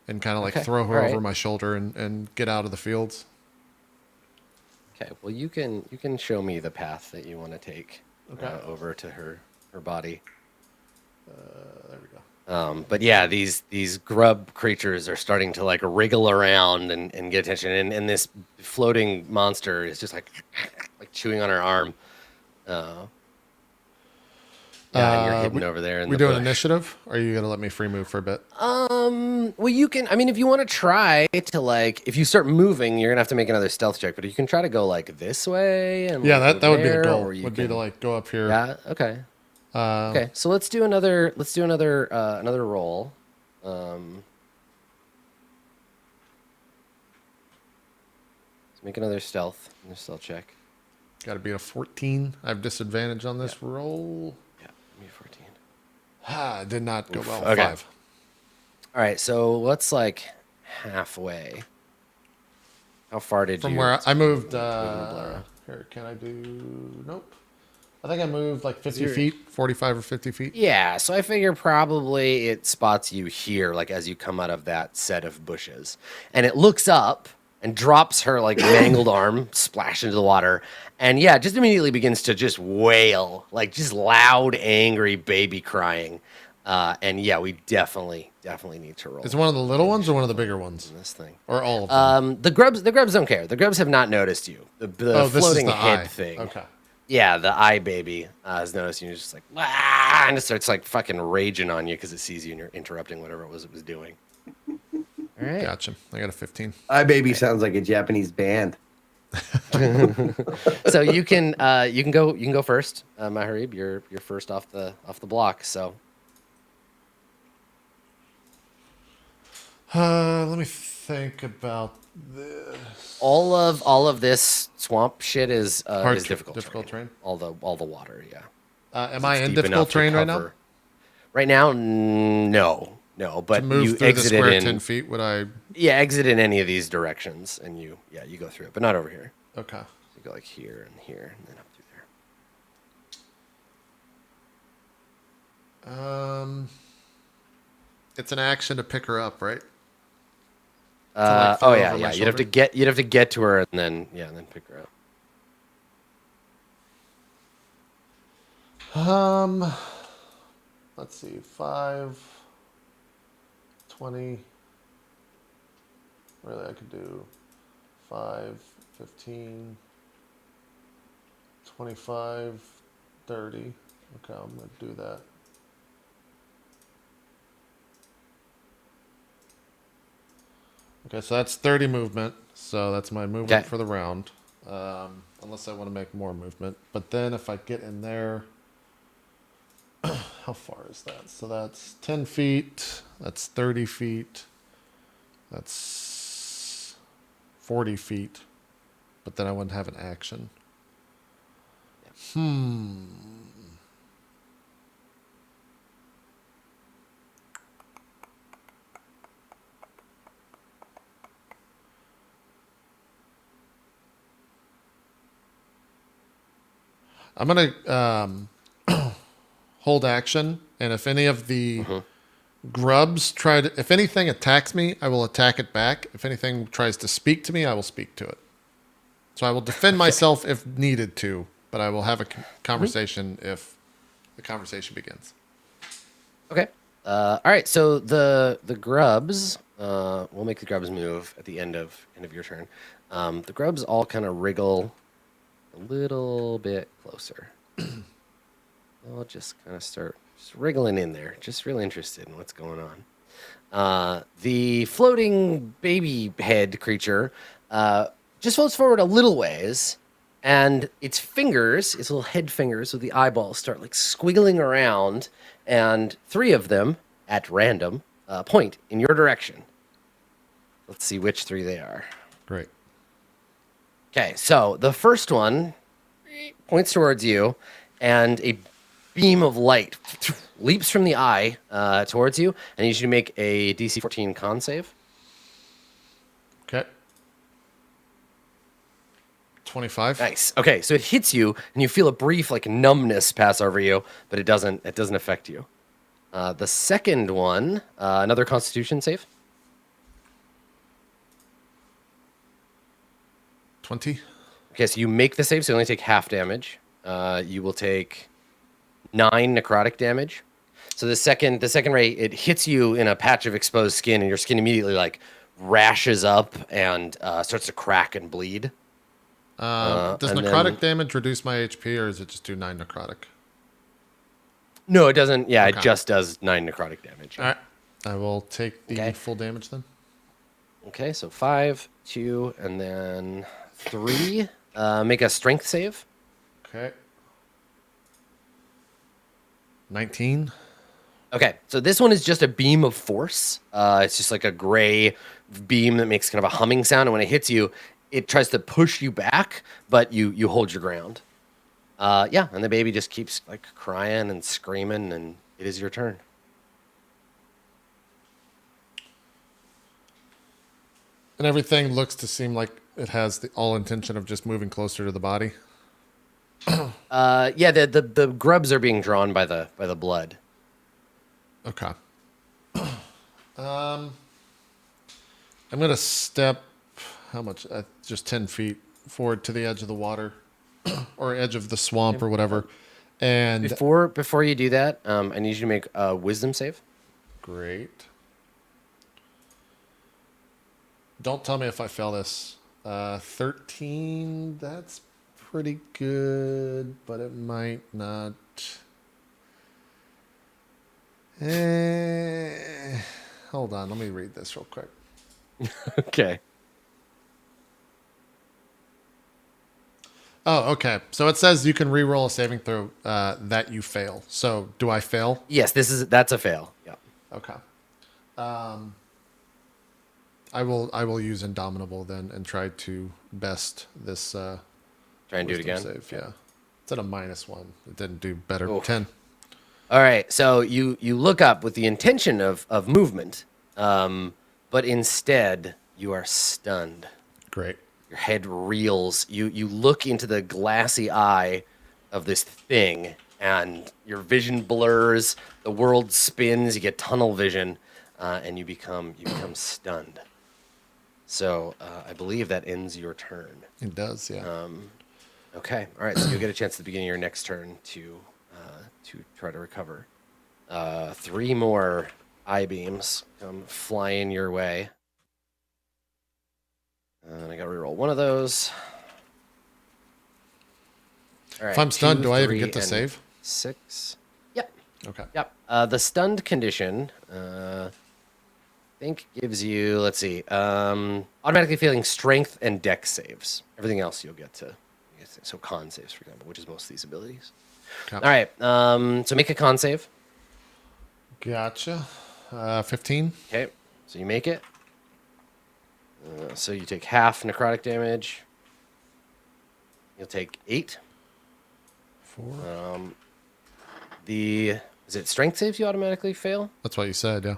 And kind of like throw her over my shoulder and get out of the fields. Okay. Well, you can show me the path that you want to take over to her body. There we go. But yeah, these grub creatures are starting to like wriggle around and get attention, and this floating monster is just like chewing on her arm. Yeah, and you're hidden over there. In we the doing bush. Initiative? Or are you gonna let me free move for a bit? Well, you can. I mean, if you want to try to like, if you start moving, you're gonna have to make another stealth check. But you can try to go like this way and Yeah, like, that would be the there, goal. or you Would be to like go up here. Yeah. Okay. Okay. So let's do another. Let's do another roll. Let's make another stealth check. Got to be a 14. I have disadvantage on this roll. Yeah. Give me 14. Ah, did not go well. Okay. 5. All right. So what's like halfway? How far did From you? where I moved. Blur. Here, can I do? Nope. I think I moved like 50 feet, 45 or 50 feet. Yeah, so I figure probably it spots you here, like as you come out of that set of bushes. And it looks up and drops her like mangled arm, splash into the water. And yeah, just immediately begins to just wail, like just loud, angry baby crying. And yeah, we definitely need to roll. Is it one of the little ones or one of the bigger ones? This thing. Or all of them? The grubs don't care. The grubs have not noticed you. The this is floating the head eye. thing. Okay. Yeah, the eye baby has noticed you. You're just like, ah, and it starts like fucking raging on you because it sees you and you're interrupting whatever it was doing. All right. Gotcha. I got a 15. iBaby sounds like a Japanese band. So you can go first, Maharib. You're first off the block. So Let me think about this. all of this swamp shit is difficult. Difficult terrain. All the water, yeah. Am I It's in deep difficult enough to terrain right now? cover- Right now, no. To But move you through the exited square in 10 feet, would I? yeah, exit in any of these directions, and you go through it, but not over here. Okay. You go like here and then up through there. It's an action to pick her up, right? Oh yeah, over my You'd have to shoulder? get to her and then pick her up. Let's see, 5, 20. Really, I could do 5, 15, 25, 30. Okay, I'm going to do that. Okay, so that's 30 movement. So that's my movement Okay. for the round. Unless I want to make more movement. But then if I get in there, how far is that? So that's 10 feet. That's 30 feet. That's 40 feet. But then I wouldn't have an action. I'm going to hold action. And if any of the grubs try to, if anything attacks me, I will attack it back. If anything tries to speak to me, I will speak to it. So I will defend myself if needed to, but I will have a conversation if the conversation begins. Okay. All right. So the grubs, we'll make the grubs move at the end of your turn. The grubs all kind of wriggle a little bit closer. I'll just kind of start just wriggling in there. Just really interested in what's going on. The floating baby head creature just floats forward a little ways, and its fingers, its little head fingers with the eyeballs, start like squiggling around, and 3 of them at random point in your direction. Let's see which 3 they are. Great. Okay, so the first one points towards you, and a beam of light leaps from the eye towards you, and I need you to make a DC 14 con save. Okay. 25. Nice. Okay, so it hits you, and you feel a brief like numbness pass over you, but it doesn't affect you. The second one, another Constitution save. 20. Okay, so you make the save, so you only take half damage. You will take 9 necrotic damage. So the second ray, it hits you in a patch of exposed skin, and your skin immediately like rashes up and starts to crack and bleed. Does and necrotic then- damage reduce my HP, or is it just do 9 necrotic? No, it doesn't. Yeah, Okay. it just does 9 necrotic damage. All right. I will take the Okay. full damage then. Okay, so 5, 2, and then 3. Make a strength save. Okay. 19. Okay, so this one is just a beam of force. It's just like a gray beam that makes kind of a humming sound, and when it hits you, it tries to push you back, but you hold your ground. Yeah, and the baby just keeps like crying and screaming, and it is your turn. And everything looks to seem like it has the all intention of just moving closer to the body. Yeah, the grubs are being drawn by the blood. Okay. I'm gonna step how much? Just 10 feet forward to the edge of the water, or edge of the swamp, or whatever. And Before you do that, I need you to make a wisdom save. great. Don't tell me if I fail this. 13. That's pretty good, but it might not. Hold on, let me read this real quick. Okay. Oh, okay. So it says you can re-roll a saving throw that you fail. So do I fail? Yes, that's a fail. Yeah. Okay. I will use Indomitable then and try to best this. Try and do it wisdom again. Save. Yeah. It's at a -1. It didn't do better. Oof. 10. All right, so you look up with the intention of movement, but instead you are stunned. Great. Your head reels. You look into the glassy eye of this thing, and your vision blurs. The world spins. You get tunnel vision, and you become stunned. So I believe that ends your turn. It does. Yeah. Okay. All right. So you'll get a chance at the beginning of your next turn to try to recover. 3 more eye beams come flying your way. And I got to reroll one of those. All right, If I'm stunned, 2, do I even 3, get to and save? 6. Yep. Okay. Yep. The stunned condition, I think gives you, let's see, automatically failing strength and dex saves. Everything else you'll get to, so con saves, for example, which is most of these abilities. Okay. All right. So make a con save. Gotcha. 15. Okay. So you make it. So you take half necrotic damage. You'll take 8. 4. Is it strength saves you automatically fail? That's what you said. Yeah.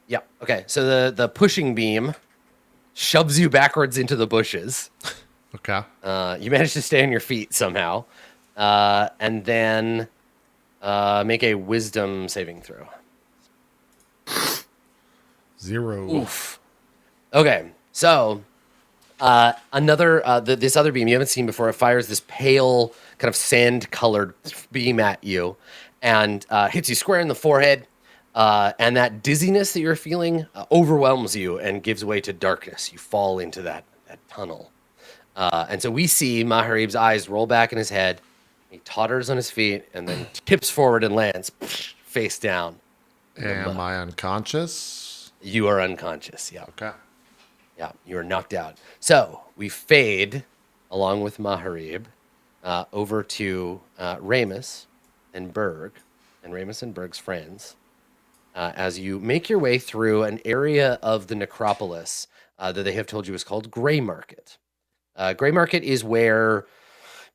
Yeah. Okay. So the pushing beam shoves you backwards into the bushes. Okay. You manage to stay on your feet somehow, and then make a wisdom saving throw. 0. Oof. Okay. So this other beam you haven't seen before, it fires this pale kind of sand-colored beam at you, and hits you square in the forehead. And that dizziness that you're feeling overwhelms you and gives way to darkness. You fall into that tunnel. And so we see Maharib's eyes roll back in his head. He totters on his feet and then tips forward and lands face down. Am I unconscious? You are unconscious. Yeah. Okay. Yeah. You are knocked out. So we fade along with Maharib over to Ramus and Berg and Ramus and Berg's friends. As you make your way through an area of the necropolis that they have told you is called Gray Market. Gray Market is where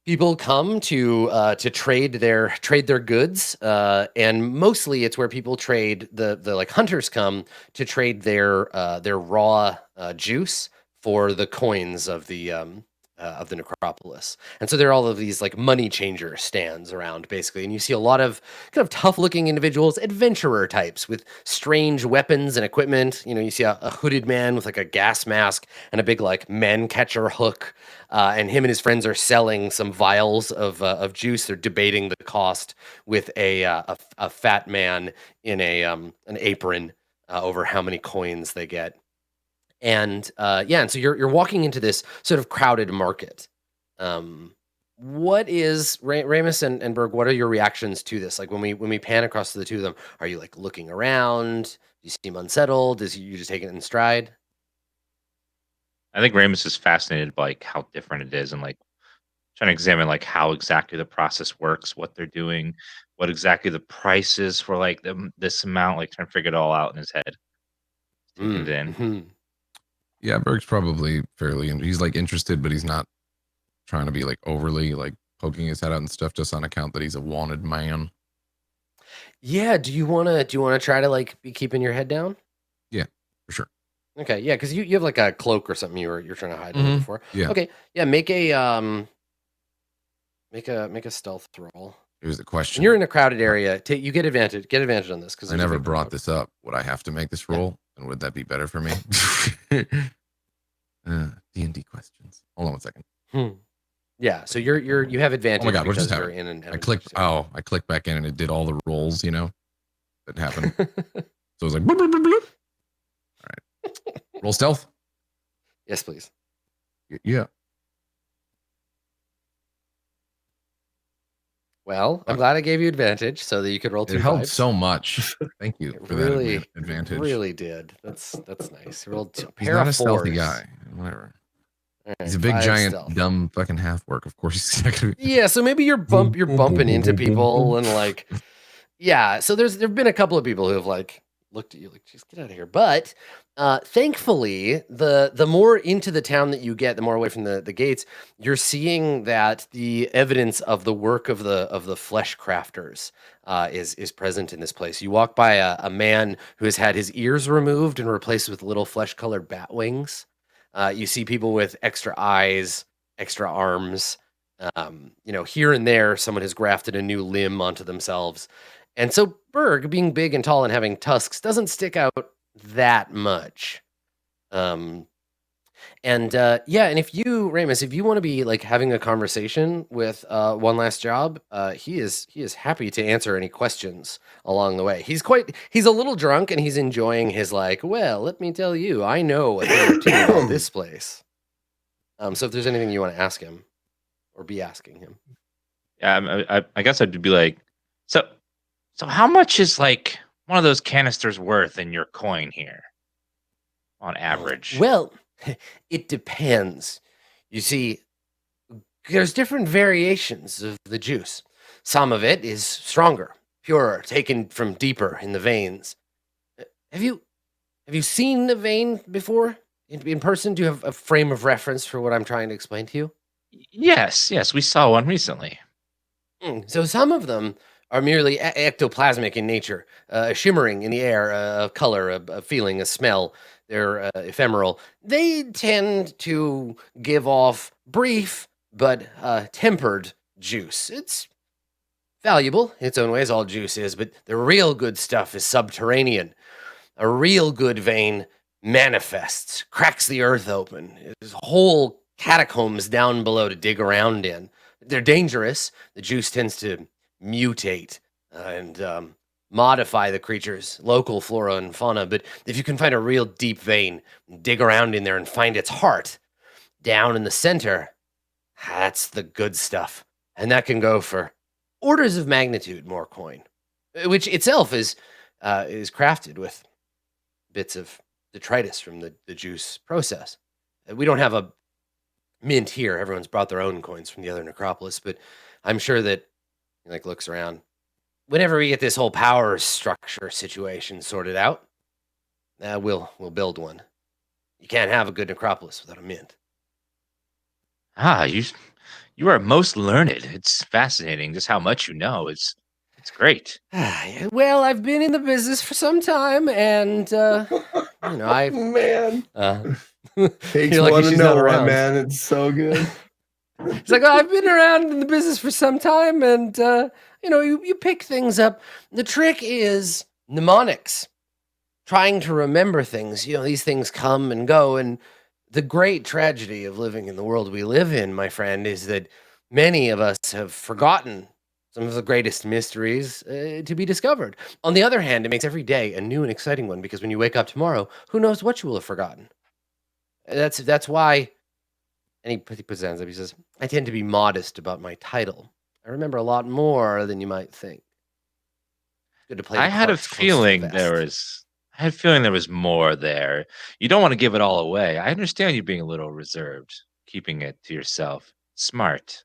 people come to trade their goods, and mostly it's where people trade the like hunters come to trade their raw juice for the coins of the necropolis. And so there are all of these like money changer stands around basically, and you see a lot of kind of tough looking individuals, adventurer types with strange weapons and equipment. You know, you see a hooded man with like a gas mask and a big like man catcher hook, and him and his friends are selling some vials of juice. They're debating the cost with a fat man in an apron over how many coins they get. And and so you're walking into this sort of crowded market. What is Ramus and Berg? What are your reactions to this? Like when we pan across to the two of them, are you like looking around? Do you seem unsettled? Is you just taking it in stride? I think Ramus is fascinated by like how different it is and like trying to examine like how exactly the process works, what they're doing, what exactly the price is for like this amount, like trying to figure it all out in his head. Taking it in. Mm-hmm. Yeah, Berg's probably fairly, and he's like interested, but he's not trying to be like overly like poking his head out and stuff, just on account that he's a wanted man. Yeah. Do you wanna try to like be keeping your head down? Yeah, for sure. Okay. Yeah, because you have like a cloak or something you're trying to hide under before. Yeah. Okay. Yeah. Make a stealth roll. Here's the question. And you're in a crowded area. You get advantage. Get advantage on this because I never brought this up. Would I have to make this roll? And would that be better for me? D&D questions. Hold on one second. Yeah, so you have advantage. Oh my god, what because just you're happened? in an I clicked. Oh, I clicked back in and it did all the rolls. You know, that happened. So it was like, bloop, bloop, bloop, bloop. All right, roll stealth. Yes, please. Yeah. Well, I'm glad I gave you advantage so that you could roll 2 It helped fives. so much. Thank you for that advantage. Really did. That's nice. You rolled a He's pair not of a stealthy fours. guy. Whatever. He's a big, 5 giant, stealth. dumb fucking half work. Of course, he's not gonna be. Yeah, so maybe you're bumping into people and like, yeah. So there've been a couple of people who have like looked at you like, just get out of here. But thankfully, the more into the town that you get, the more away from the gates, you're seeing that the evidence of the work of the flesh crafters is present in this place. You walk by a man who has had his ears removed and replaced with little flesh-colored bat wings. You see people with extra eyes, extra arms. Here and there, someone has grafted a new limb onto themselves. And so Berg, being big and tall and having tusks, doesn't stick out that much. And if you, Ramus, if you want to be like having a conversation with One Last Job, he is happy to answer any questions along the way. He's a little drunk and he's enjoying his like, well, let me tell you, I know a thing or two about this place. So if there's anything you want to ask him or be asking him. Yeah, I guess I'd be like, so how much is like one of those canisters worth in your coin here on average? Well, it depends. You see, there's different variations of the juice. Some of it is stronger, purer, taken from deeper in the veins. Have you seen a vein before in person? Do you have a frame of reference for what I'm trying to explain to you? Yes, we saw one recently. So some of them are merely ectoplasmic in nature, shimmering in the air, a color, a feeling, a smell. They're ephemeral. They tend to give off brief but tempered juice. It's valuable in its own way, as all juice is, but the real good stuff is subterranean. A real good vein manifests, cracks the earth open. There's whole catacombs down below to dig around in. They're dangerous. The juice tends to mutate and modify the creature's local flora and fauna. But if you can find a real deep vein, dig around in there and find its heart down in the center, that's the good stuff. And that can go for orders of magnitude more coin, which itself is crafted with bits of detritus from the juice process. We don't have a mint here. Everyone's brought their own coins from the other necropolis, but I'm sure that he like looks around. Whenever we get this whole power structure situation sorted out, we'll build one. You can't have a good necropolis without a mint. You are most learned. It's fascinating just how much you know. It's great. Well, I've been in the business for some time, and I've Man, takes You're lucky one to she's know not one, around. man. It's so good. It's like, I've been around in the business for some time, and you pick things up. The trick is mnemonics, trying to remember things. These things come and go, and the great tragedy of living in the world we live in, my friend, is that many of us have forgotten some of the greatest mysteries to be discovered. On the other hand, it makes every day a new and exciting one, because when you wake up tomorrow, who knows what you will have forgotten. That's why. And he puts his hands up. He says, I tend to be modest about my title. I remember a lot more than you might think. Good to play. I had a feeling there was more there. You don't want to give it all away. I understand you being a little reserved, keeping it to yourself. Smart.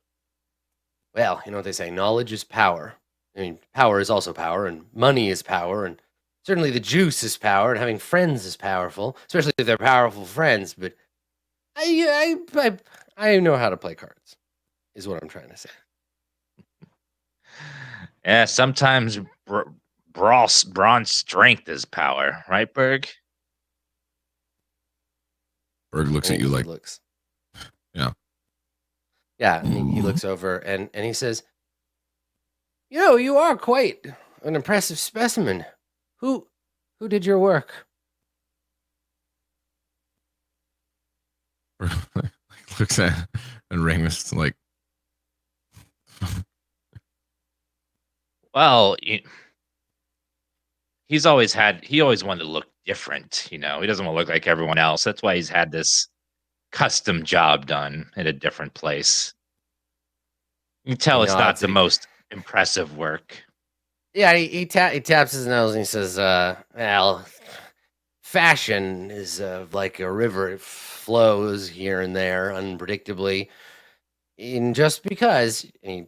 Well, you know what they say, knowledge is power. I mean, power is also power, and money is power, and certainly the juice is power, and having friends is powerful, especially if they're powerful friends, but I know how to play cards, is what I'm trying to say. Yeah, sometimes brawn strength is power, right, Berg? Berg looks at you like, looks. Yeah. Yeah, and he looks over and he says, you are quite an impressive specimen. Who did your work? looks at and Ramus like, well, he always wanted to look different. He doesn't want to look like everyone else. That's why he's had this custom job done in a different place. You can tell it's not the most impressive work. Yeah, he taps his nose and he says, well, fashion is like a river. It flows here and there unpredictably. And just because he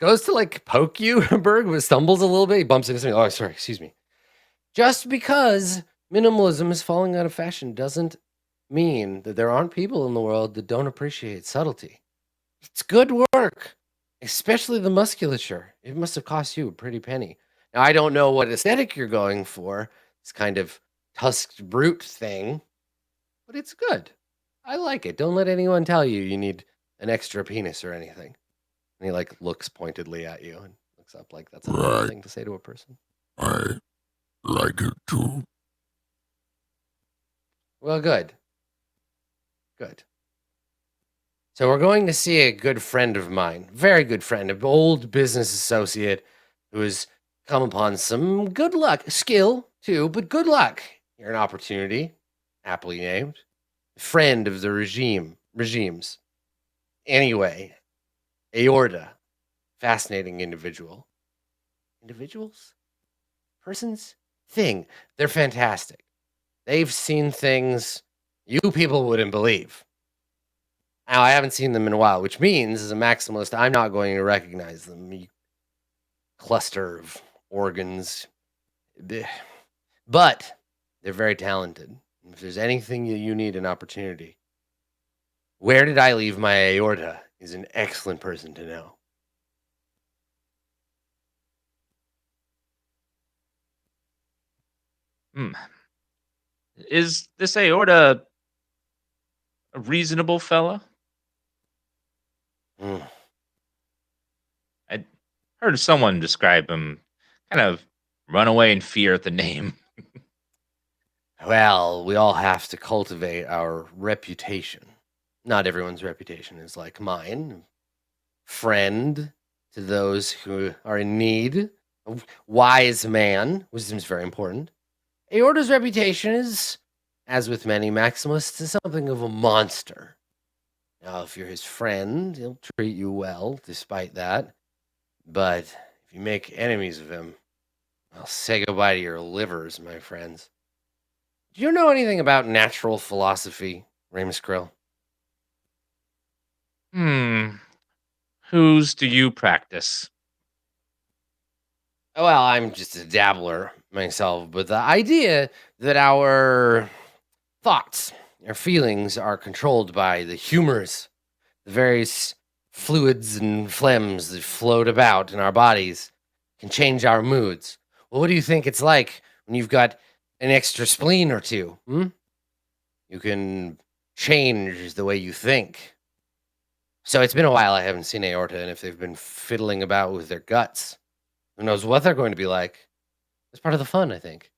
goes to like poke you, Berg, but stumbles a little bit, he bumps into something. Oh, sorry, excuse me. Just because minimalism is falling out of fashion doesn't mean that there aren't people in the world that don't appreciate subtlety. It's good work, especially the musculature. It must have cost you a pretty penny. Now, I don't know what aesthetic you're going for. It's kind of tusked brute thing, but it's good. I like it. Don't let anyone tell you you need an extra penis or anything. And he like looks pointedly at you and looks up like that's a nice thing to say to a person. I like it too. Well, good. Good. So we're going to see a good friend of mine, very good friend, an old business associate who has come upon some good luck, skill too, but good luck. Here an opportunity, aptly named, friend of the regimes. Anyway, Aorta, fascinating individual. Individuals? Persons? Thing. They're fantastic. They've seen things you people wouldn't believe. Now, I haven't seen them in a while, which means, as a maximalist, I'm not going to recognize them. You cluster of organs. But they're very talented. If there's anything you need an opportunity, where did I leave my aorta is an excellent person to know. Is this aorta a reasonable fella? I heard someone describe him kind of run away in fear at the name. Well, we all have to cultivate our reputation. Not everyone's reputation is like mine. Friend to those who are in need. A wise man. Wisdom is very important. Aorta's reputation is, as with many maximalists, is something of a monster. Now, if you're his friend, he'll treat you well despite that. But if you make enemies of him, I'll say goodbye to your livers, my friends. Do you know anything about natural philosophy, Ramus Krill? Whose do you practice? Well, I'm just a dabbler myself, but the idea that our thoughts, our feelings are controlled by the humors, the various fluids and phlegms that float about in our bodies can change our moods. Well, what do you think it's like when you've got an extra spleen or two? You can change the way you think. So it's been a while I haven't seen Aorta, and if they've been fiddling about with their guts, who knows what they're going to be like. It's part of the fun, I think.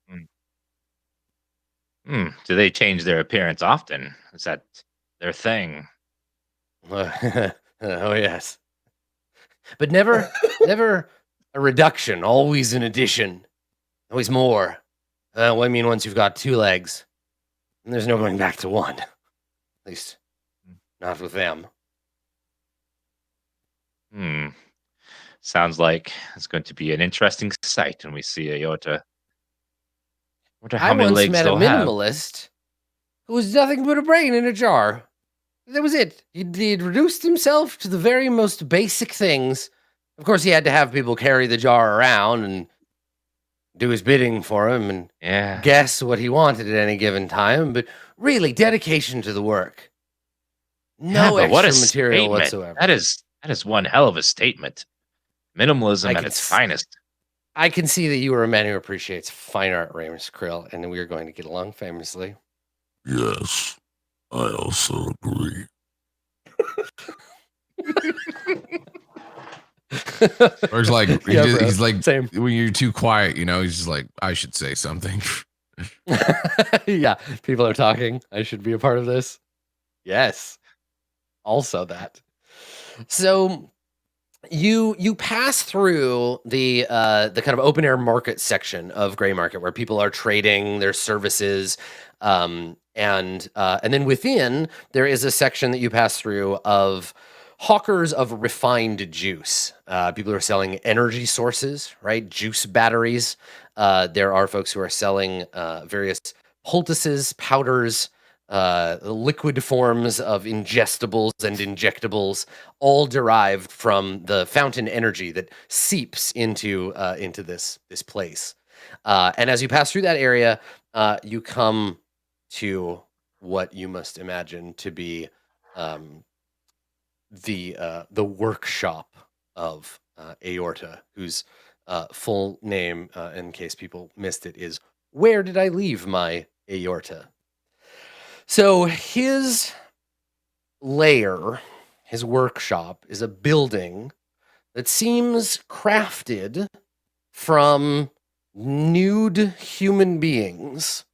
Do they change their appearance often? Is that their thing? Oh, yes. But never a reduction, always an addition. Always more. Well, I mean, once you've got 2 legs, and there's no going back to 1. At least, not with them. Sounds like it's going to be an interesting sight when we see Aorta. Wonder how I many once legs met a they'll have. minimalist who was nothing but a brain in a jar. That was it. He'd reduced himself to the very most basic things. Of course, he had to have people carry the jar around and do his bidding for him and guess what he wanted at any given time. But really, dedication to the work. No extra what a material statement. whatsoever. That is one hell of a statement. Minimalism at its finest. I can see that you are a man who appreciates fine art, Ramus Krill, and we are going to get along famously. Yes, I also agree. Or it's like he's like same. When you're too quiet, he's just like, I should say something. Yeah, people are talking. I should be a part of this. Yes. Also that. So you pass through the kind of open air market section of Gray Market where people are trading their services, and then within there is a section that you pass through of hawkers of refined juice. People are selling energy sources, right? Juice batteries. There are folks who are selling various poultices, powders, liquid forms of ingestibles and injectables, all derived from the fountain energy that seeps into this place. And as you pass through that area, you come to what you must imagine to be the workshop of Aorta, whose full name, in case people missed it, is Where Did I Leave My Aorta? So his lair, his workshop, is a building that seems crafted from nude human beings,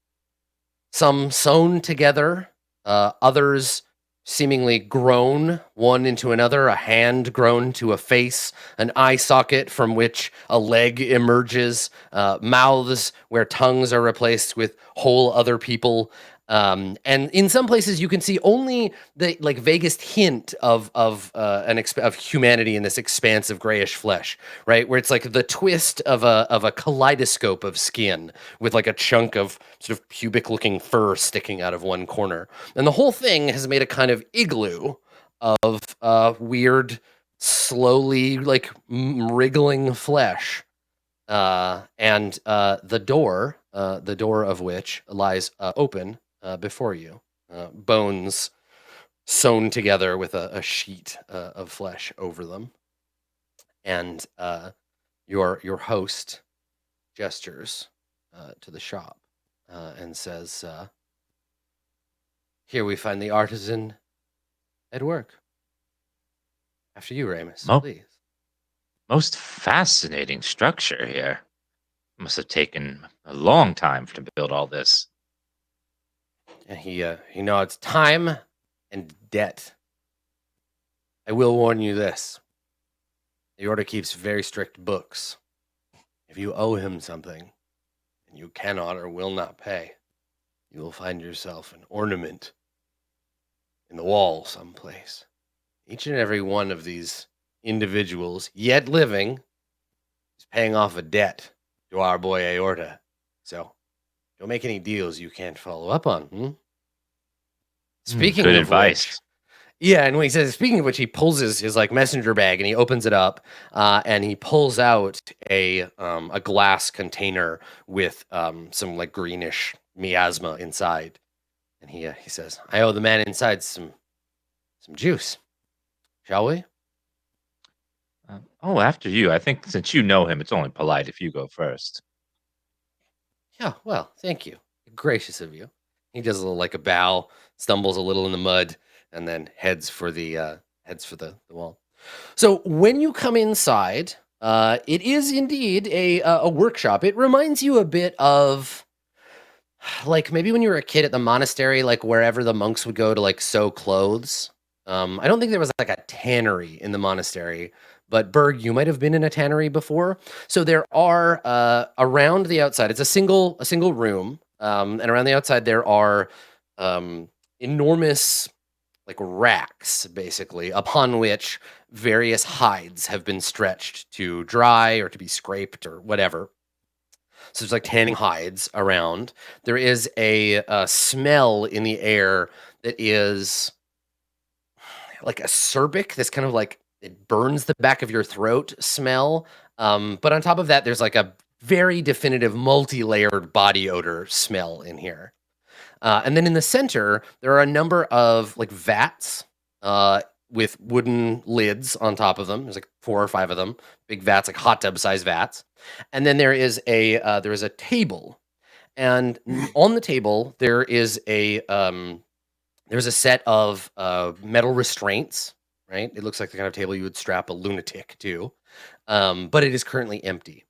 some sewn together, others seemingly grown one into another, a hand grown to a face, an eye socket from which a leg emerges, mouths where tongues are replaced with whole other people. And in some places you can see only the like vaguest hint of humanity in this expanse of grayish flesh, right? Where it's like the twist of a kaleidoscope of skin with like a chunk of sort of pubic looking fur sticking out of one corner. And the whole thing has made a kind of igloo of weird, slowly like wriggling flesh. And the door of which lies open before you, bones sewn together with a sheet of flesh over them. And your host gestures to the shop and says, "Here we find the artisan at work. After you, Ramus, please." Most fascinating structure here. Must have taken a long time to build all this. And he nods. Time and debt. I will warn you this. The order keeps very strict books. If you owe him something, and you cannot or will not pay, you will find yourself an ornament in the wall someplace. Each and every one of these individuals, yet living, is paying off a debt to our boy Aorta. So, don't make any deals you can't follow up on. Speaking Good of advice. which, yeah, and when he says, speaking of which, he pulls his like messenger bag and he opens it up, and he pulls out a glass container with some like greenish miasma inside, and he says, "I owe the man inside some juice. Shall we?" After you. I think since you know him, it's only polite if you go first. Yeah, well, thank you. Gracious of you. He does a little like a bow, stumbles a little in the mud, and then heads for the wall. So when you come inside, it is indeed a workshop. It reminds you a bit of like maybe when you were a kid at the monastery, like wherever the monks would go to like sew clothes. I don't think there was like a tannery in the monastery, but Berg, you might have been in a tannery before. So there are around the outside. It's a single room, and around the outside there are enormous like racks, basically, upon which various hides have been stretched to dry or to be scraped or whatever. So there's like tanning hides around. There is a smell in the air that is like acerbic, this kind of like it burns the back of your throat smell. But on top of that, there's like a very definitive multi-layered body odor smell in here. And then in the center, there are a number of like vats with wooden lids on top of them. There's like 4 or 5 of them, big vats, like hot tub size vats. And then there is a table, and on the table there is there's a set of metal restraints. Right, it looks like the kind of table you would strap a lunatic to, but it is currently empty.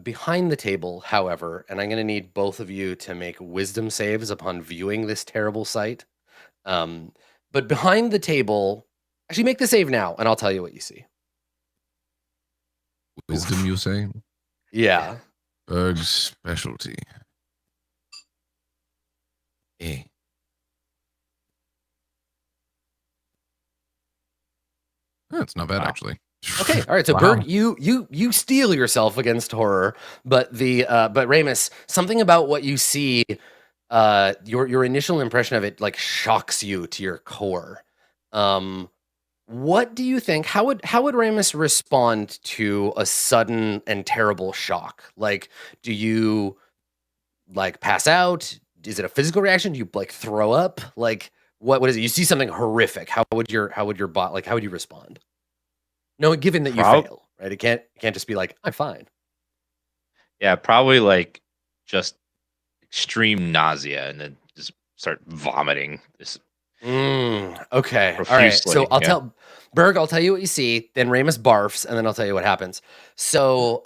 Behind the table, however, and I'm going to need both of you to make wisdom saves upon viewing this terrible sight. But behind the table, actually make the save now, and I'll tell you what you see. Wisdom, you say? Yeah. Berg's specialty. Eh. That's not bad, actually. Okay, all right. So Wow. Berg, you steel yourself against horror, but Ramus, something about what you see your initial impression of it like shocks you to your core. What do you think? How would Ramus respond to a sudden and terrible shock? Like, do you like pass out? Is it a physical reaction? Do you like throw up? Like, what is it? You see something horrific. How would your bot like? How would you respond? No, given that you fail, right? It can't just be like, I'm fine. Yeah, probably like just extreme nausea and then just start vomiting. This Okay. All right. profusely, So I'll yeah. tell Berg, I'll tell you what you see, then Ramus barfs, and then I'll tell you what happens. So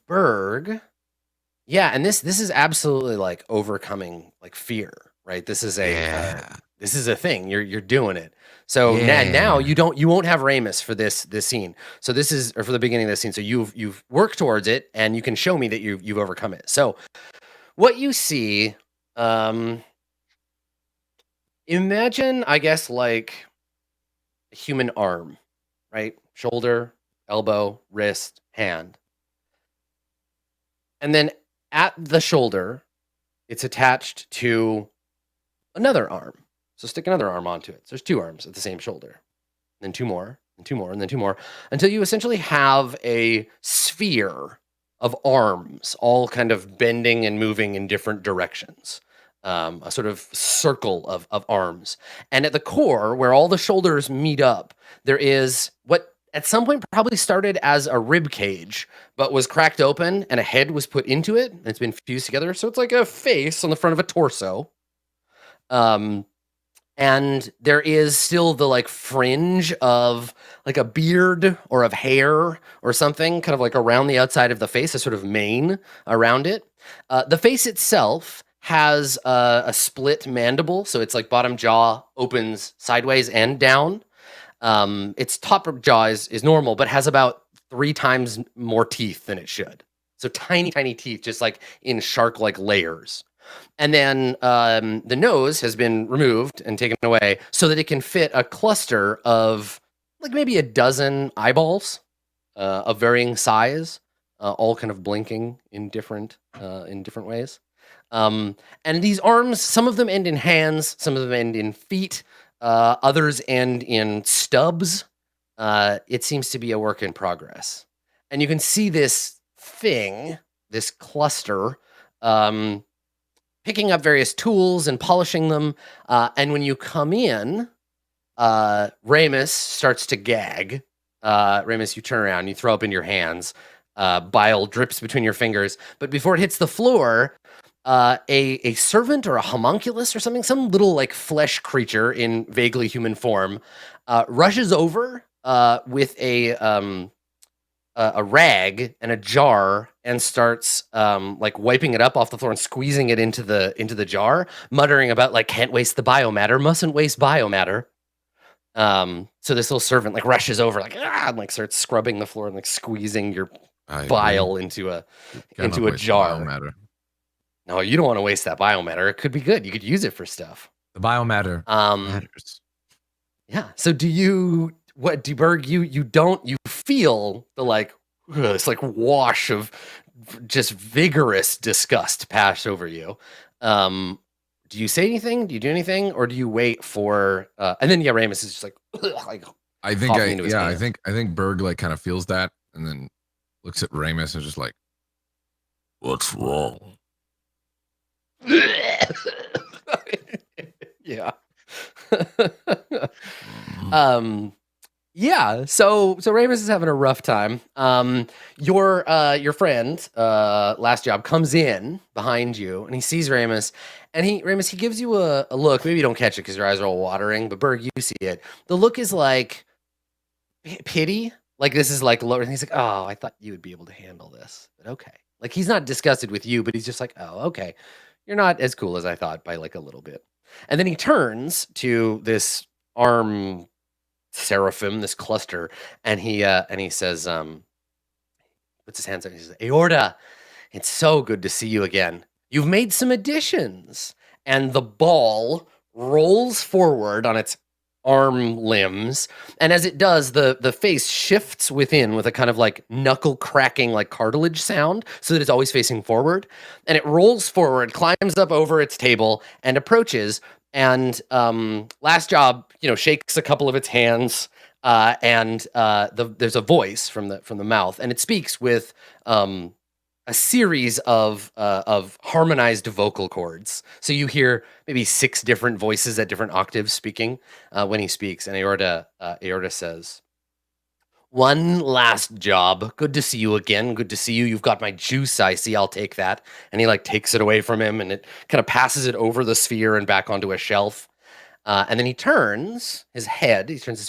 Berg, yeah, and this is absolutely like overcoming like fear, right? This is a thing. You're doing it. So now you won't have Ramus for this scene. So this is or for the beginning of this scene. So you've worked towards it, and you can show me that you've overcome it. So what you see, imagine, I guess, like a human arm, right? Shoulder, elbow, wrist, hand. And then at the shoulder, it's attached to another arm. So stick another arm onto it. So there's 2 arms at the same shoulder. Then 2 more, and 2 more, and then 2 more, until you essentially have a sphere of arms, all kind of bending and moving in different directions. A sort of circle of arms. And at the core, where all the shoulders meet up, there is what at some point probably started as a rib cage, but was cracked open and a head was put into it, and it's been fused together. So it's like a face on the front of a torso. And there is still the like fringe of like a beard or of hair or something kind of like around the outside of the face, a sort of mane around it. The face itself has a split mandible, so it's like bottom jaw opens sideways and down. Its top jaw is normal, but has about 3 times more teeth than it should. So tiny teeth, just like in shark-like layers. And then the nose has been removed and taken away so that it can fit a cluster of like maybe a dozen eyeballs of varying size, all kind of blinking in different ways. And these arms, some of them end in hands, some of them end in feet, others end in stubs. It seems to be a work in progress. And you can see this thing, this cluster, picking up various tools and polishing them. And when you come in, Ramus starts to gag. Ramus, you turn around, you throw up in your hands. Bile drips between your fingers. But before it hits the floor, a servant or a homunculus or something, some little like flesh creature in vaguely human form, rushes over with a rag and a jar and starts like wiping it up off the floor and squeezing it into the jar, muttering about like can't waste the biomatter, mustn't waste biomatter. So this little servant like rushes over like and like starts scrubbing the floor and like squeezing your bile into a jar. Biomatter. No, you don't want to waste that biomatter. It could be good. You could use it for stuff. The biomatter matters. Yeah. So you feel the like this like wash of just vigorous disgust pass over you. Do you say anything? Do you do anything, or do you wait for? And then Ramus is just like I think Berg like kind of feels that, and then looks at Ramus and just like, What's wrong? Yeah. Yeah. So Ramus is having a rough time. Your friend, last job, comes in behind you and he sees Ramus, and he gives you a look. Maybe you don't catch it because your eyes are all watering, but Berg, you see it. The look is like pity. Like this is like lower. And he's like, oh, I thought you would be able to handle this, but okay. Like he's not disgusted with you, but he's just like, oh, okay. You're not as cool as I thought by like a little bit. And then he turns to this arm seraphim, this cluster, and he says, puts his hands up and he says, Aorta, it's so good to see you again. You've made some additions. And the ball rolls forward on its arm limbs, and as it does, the face shifts within with a kind of like knuckle cracking, like cartilage sound, so that it's always facing forward, and it rolls forward, climbs up over its table, and approaches. And Last Job, shakes a couple of its hands, and there's a voice from the mouth, and it speaks with a series of harmonized vocal chords. So you hear maybe 6 different voices at different octaves speaking when he speaks. And Aorta says, "One last job. Good to see you again. Good to see you. You've got my juice. I see. I'll take that." And he like takes it away from him, and it kind of passes it over the sphere and back onto a shelf. And then he turns his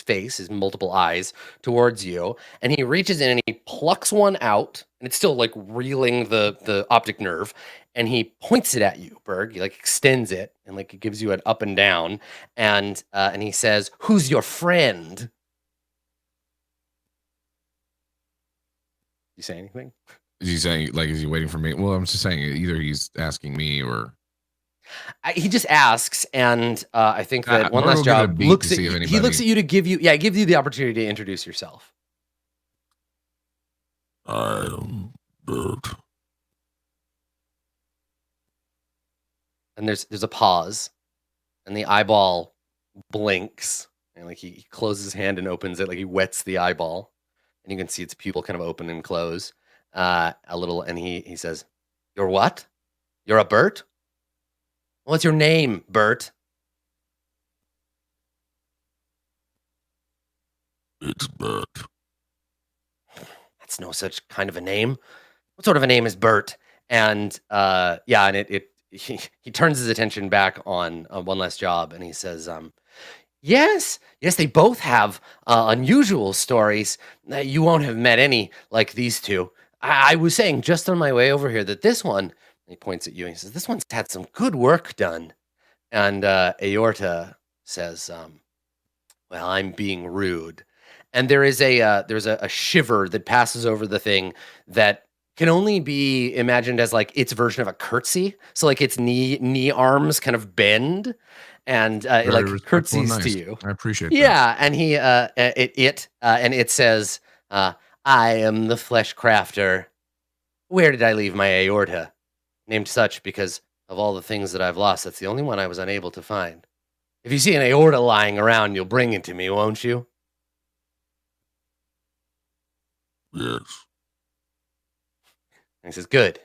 face, his multiple eyes towards you, and he reaches in and he plucks one out, and it's still like reeling the optic nerve, and he points it at you, Berg. He like extends it and like it gives you an up and down, and he says, "Who's your friend?" You say anything? Is he saying, like, is he waiting for me? Well, I'm just saying either he's asking me or He just asks, and I think that One I'm Last gonna give it a Job beat looks to at see if you. He anybody- looks at you to give you the opportunity to introduce yourself. I am Bert. And there's a pause, and the eyeball blinks, and like he closes his hand and opens it, like he wets the eyeball, and you can see its pupil kind of open and close a little, and he says, "You're what? You're a Bert? What's your name, Bert?" It's Bert. "That's no such kind of a name. What sort of a name is Bert?" And he turns his attention back on One Last Job, and he says, yes, they both have unusual stories. You won't have met any like these two. I was saying just on my way over here that this one," he points at you, and he says, "this one's had some good work done." And Aorta says, "Well, I'm being rude." And there's a shiver that passes over the thing that can only be imagined as like its version of a curtsy. So like its knee arms kind of bend, and it Very like respectful and curtsies to nice. you. I appreciate that. Yeah, and and it says, "I am the flesh crafter. Where did I leave my aorta? Named such because of all the things that I've lost. That's the only one I was unable to find. If you see an aorta lying around, you'll bring it to me, won't you?" Yes. And he says, "Good,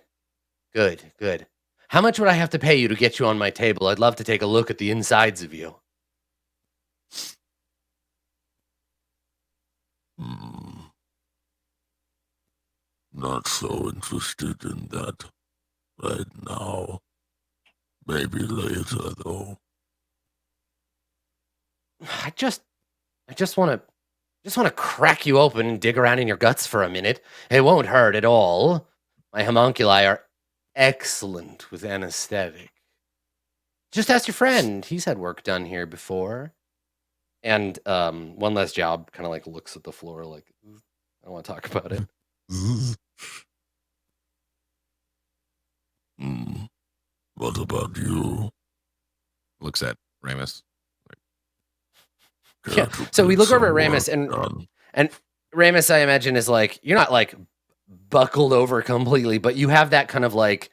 good, good. How much would I have to pay you to get you on my table? I'd love to take a look at the insides of you." Not so interested in that right now. Maybe later, though. I just want to crack you open and dig around in your guts for a minute. It won't hurt at all. My homunculi are excellent with anesthetic. Just ask your friend. He's had work done here before." And One Last Job kind of like looks at the floor like, "I don't want to talk about it." What about you? Looks at Ramus. Yeah. So we look over at Ramus, and Ramus, I imagine, is like, you're not like buckled over completely, but you have that kind of like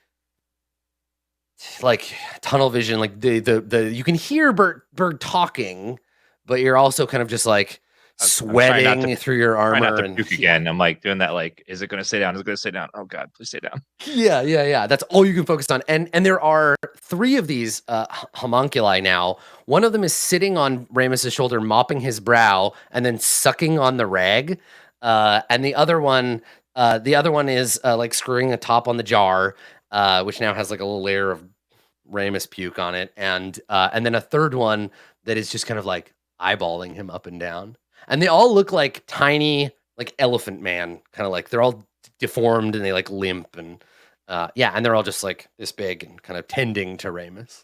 tunnel vision, like the you can hear Bert talking, but you're also kind of just like I'm trying not sweating through your Try armor not to and puke again. I'm like doing that. Like, is it going to stay down? Is it going to stay down? Oh God, please stay down. Yeah. That's all you can focus on. And there are 3 of these homunculi now. One of them is sitting on Ramus's shoulder, mopping his brow, and then sucking on the rag. And the other one is like screwing the top on the jar, which now has like a little layer of Ramus puke on it. And then a third one that is just kind of like eyeballing him up and down. And they all look like tiny, like elephant man, kind of like they're all deformed and they like limp and and they're all just like this big and kind of tending to Ramus.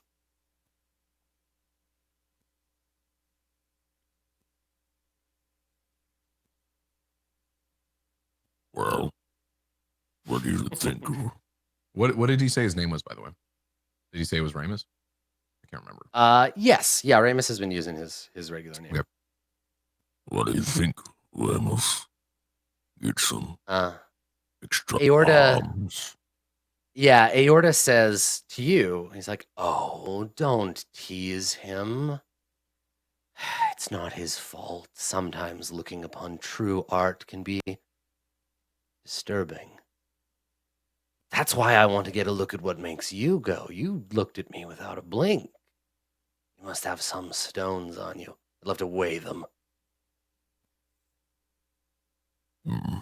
Well, what do you think? What did he say his name was, by the way? Did he say it was Ramus? I can't remember. Yes. Yeah, Ramus has been using his regular name. Yep. What do you think, Ramos? Get some extra Aorta. arms. Yeah, Aorta says to you, he's like, "Oh, don't tease him. It's not his fault. Sometimes looking upon true art can be disturbing. That's why I want to get a look at what makes you go. You looked at me without a blink. You must have some stones on you. I'd love to weigh them." Hmm.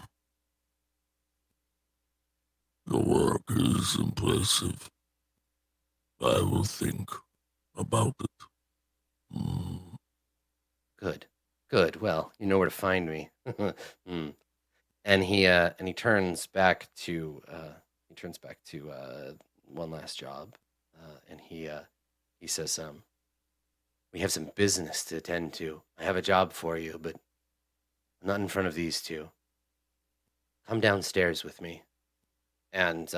The work is impressive. I will think about it. Hmm. Good. Well, you know where to find me. And he turns back to one last job, and he says, "We have some business to attend to. I have a job for you, but not in front of these two. Come downstairs with me." And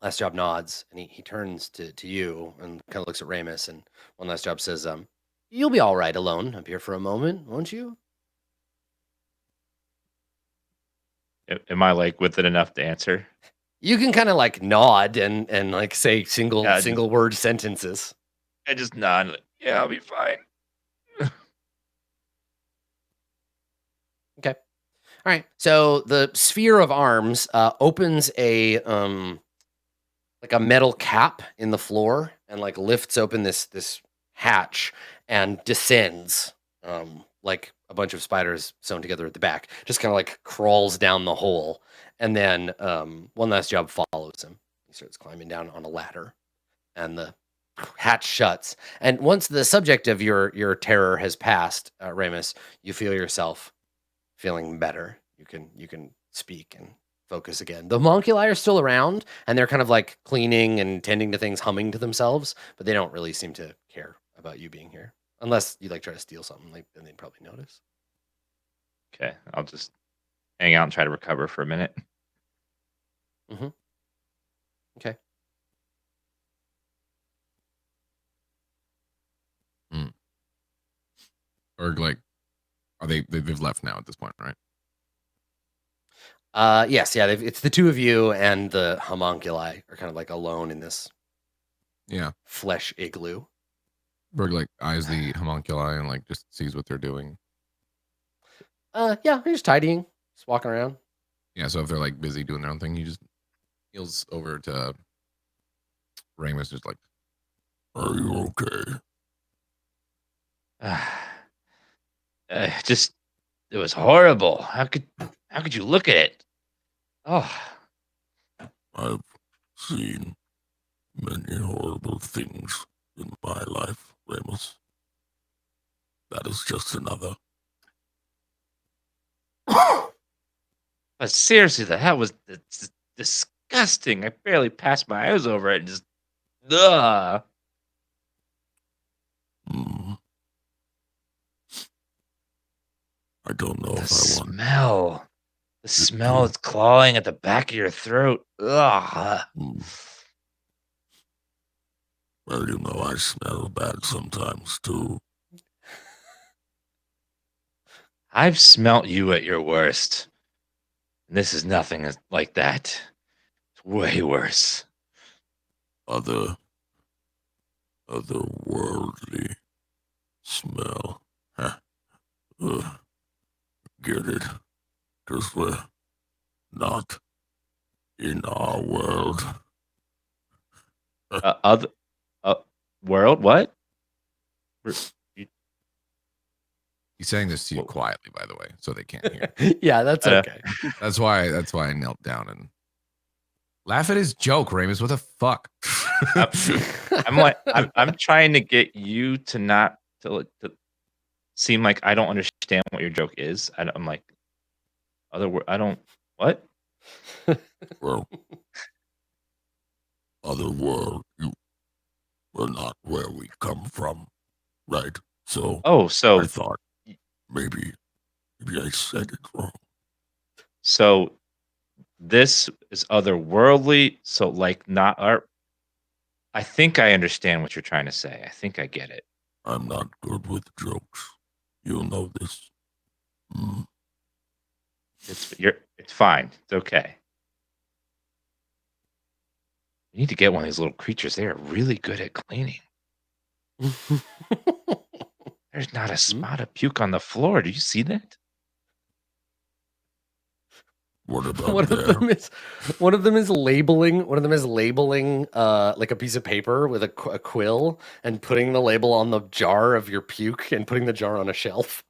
last job nods, and he turns to you and kind of looks at Ramus, and one last job says, "You'll be all right alone up here for a moment, won't you?" Am I like with it enough to answer? You can kind of like nod and like say single Yeah, just- word sentences. I just nod. Like, yeah, I'll be fine. Okay. All right. So the sphere of arms opens a like a metal cap in the floor and like lifts open this hatch and descends like a bunch of spiders sewn together at the back. Just kind of like crawls down the hole, and then one last job follows him. He starts climbing down on a ladder, and the hatch shuts. And once the subject of your terror has passed, Ramus, you feel yourself feeling better. You can speak and focus again. The homunculi are still around, and they're kind of like cleaning and tending to things, humming to themselves, but they don't really seem to care about you being here, unless you like try to steal something. Like, then they'd probably notice. Okay, I'll just hang out and try to recover for a minute. Okay. Or like, are they've left now at this point, right? Yes, yeah. It's the two of you, and the homunculi are kind of like alone in this Yeah. flesh igloo. Berg like eyes the homunculi and like just sees what they're doing. Yeah, they're just tidying, just walking around. Yeah, so if they're like busy doing their own thing, he just heals over to Ramus, just like, Are you okay? Just it was horrible. How could you look at it? Oh, I've seen many horrible things in my life, Ramos. That is just another. but seriously, that was it's disgusting. I barely passed my eyes over it and just ugh. Hmm. I don't know The if I want. smell. The smell is clawing at the back of your throat. Ugh. Hmm. Well, you know, I smell bad sometimes too. I've smelt you at your worst. And this is nothing like that. It's way worse. Otherworldly smell. Huh. Ugh. Get it? Because we're not in our world. Other world? What? he's saying this to you quietly, by the way, so they can't hear. Yeah, that's okay. That's why I knelt down and laugh at his joke, Ramus. What the fuck? I'm trying to get you to not to seem like I don't understand what your joke is. I'm like I don't what? Well, otherworld, we're not where we come from, right? So Oh, so I thought maybe I said it wrong. so this is otherworldly. So like not our. I think I understand what you're trying to say. I think I get it. I'm not good with jokes. You know this. Hmm. It's fine. It's okay. You need to get one of these little creatures. They are really good at cleaning. There's not a spot of puke on the floor. Do you see that? What about One there? of them is labeling like a piece of paper with a quill and putting the label on the jar of your puke and putting the jar on a shelf.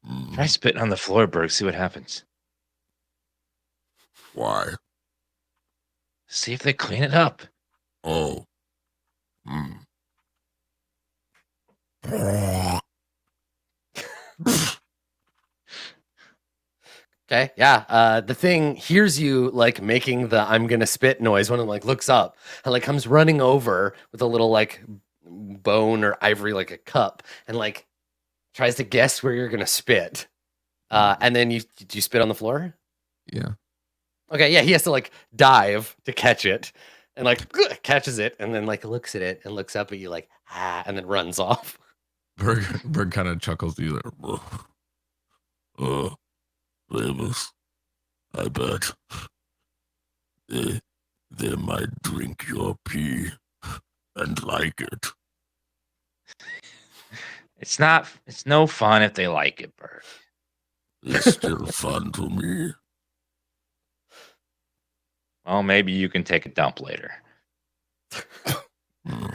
Hmm. Try spitting on the floor, Berg. See what happens. Why? See if they clean it up. Oh. Hmm. Okay, yeah. The thing hears you like making the "I'm gonna spit" noise when it like looks up and like comes running over with a little like bone or ivory like a cup and like tries to guess where you're gonna spit. And then you spit on the floor? Yeah. Okay, yeah, he has to like dive to catch it and like catches it and then like looks at it and looks up at you like and then runs off. Berg kind of chuckles to you. Famous. I bet. They might drink your pee and like it. It's no fun if they like it, Berg. It's still fun to me. Well, maybe you can take a dump later. Hmm.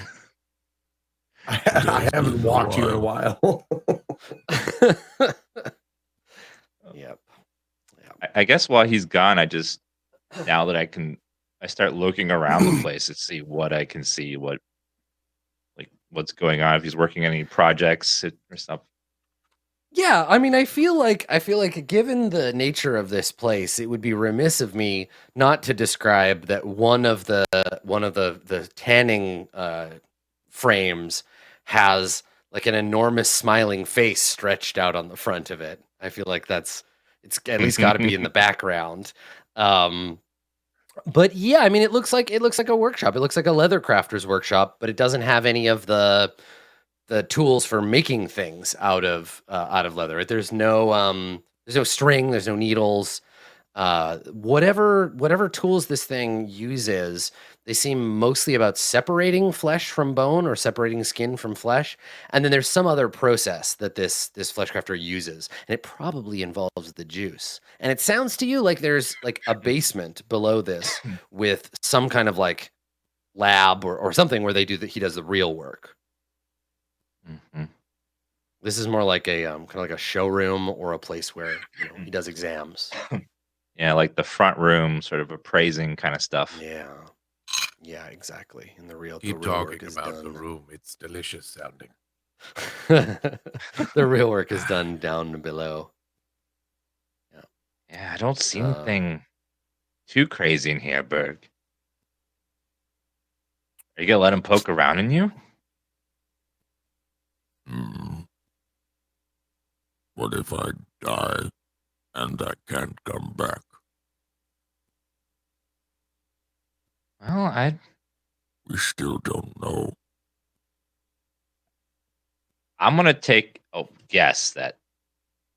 I haven't walked you in a while. Yep. I guess while he's gone, now that I start looking around the place to see what I can see, what's going on, if he's working on any projects or stuff. Yeah, I mean, I feel like given the nature of this place, it would be remiss of me not to describe that one of the tanning frames has like an enormous smiling face stretched out on the front of it. I feel like it's at least got to be in the background. But yeah, I mean, it looks like a workshop. It looks like a leather crafter's workshop, but it doesn't have any of the tools for making things out of leather. There's no string, there's no needles. Whatever tools this thing uses, they seem mostly about separating flesh from bone or separating skin from flesh. And then there's some other process that this flesh crafter uses, and it probably involves the juice. And it sounds to you like there's like a basement below this with some kind of like lab or something where he does the real work. Mm-hmm. This is more like a kind of like a showroom or a place where he does exams. Yeah, like the front room, sort of appraising kind of stuff. Yeah, exactly. And the real Keep real talking work is about the done. room. It's delicious sounding. The real work is done down below. Yeah, I don't see anything too crazy in here, Berg. Are you gonna let him poke around in you? Hmm. What if I die and I can't come back? Well, We still don't know. I'm gonna take a guess that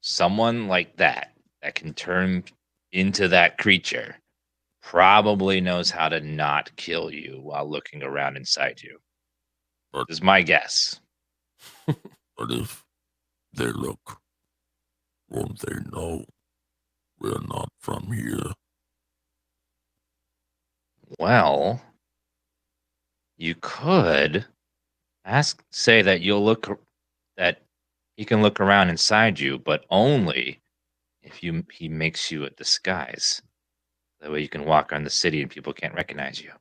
someone like that can turn into that creature probably knows how to not kill you while looking around inside you. But- This is my guess. But if they look, won't they know we're not from here? Well, you could say that that he can look around inside you, but only if he makes you a disguise. That way you can walk around the city and people can't recognize you.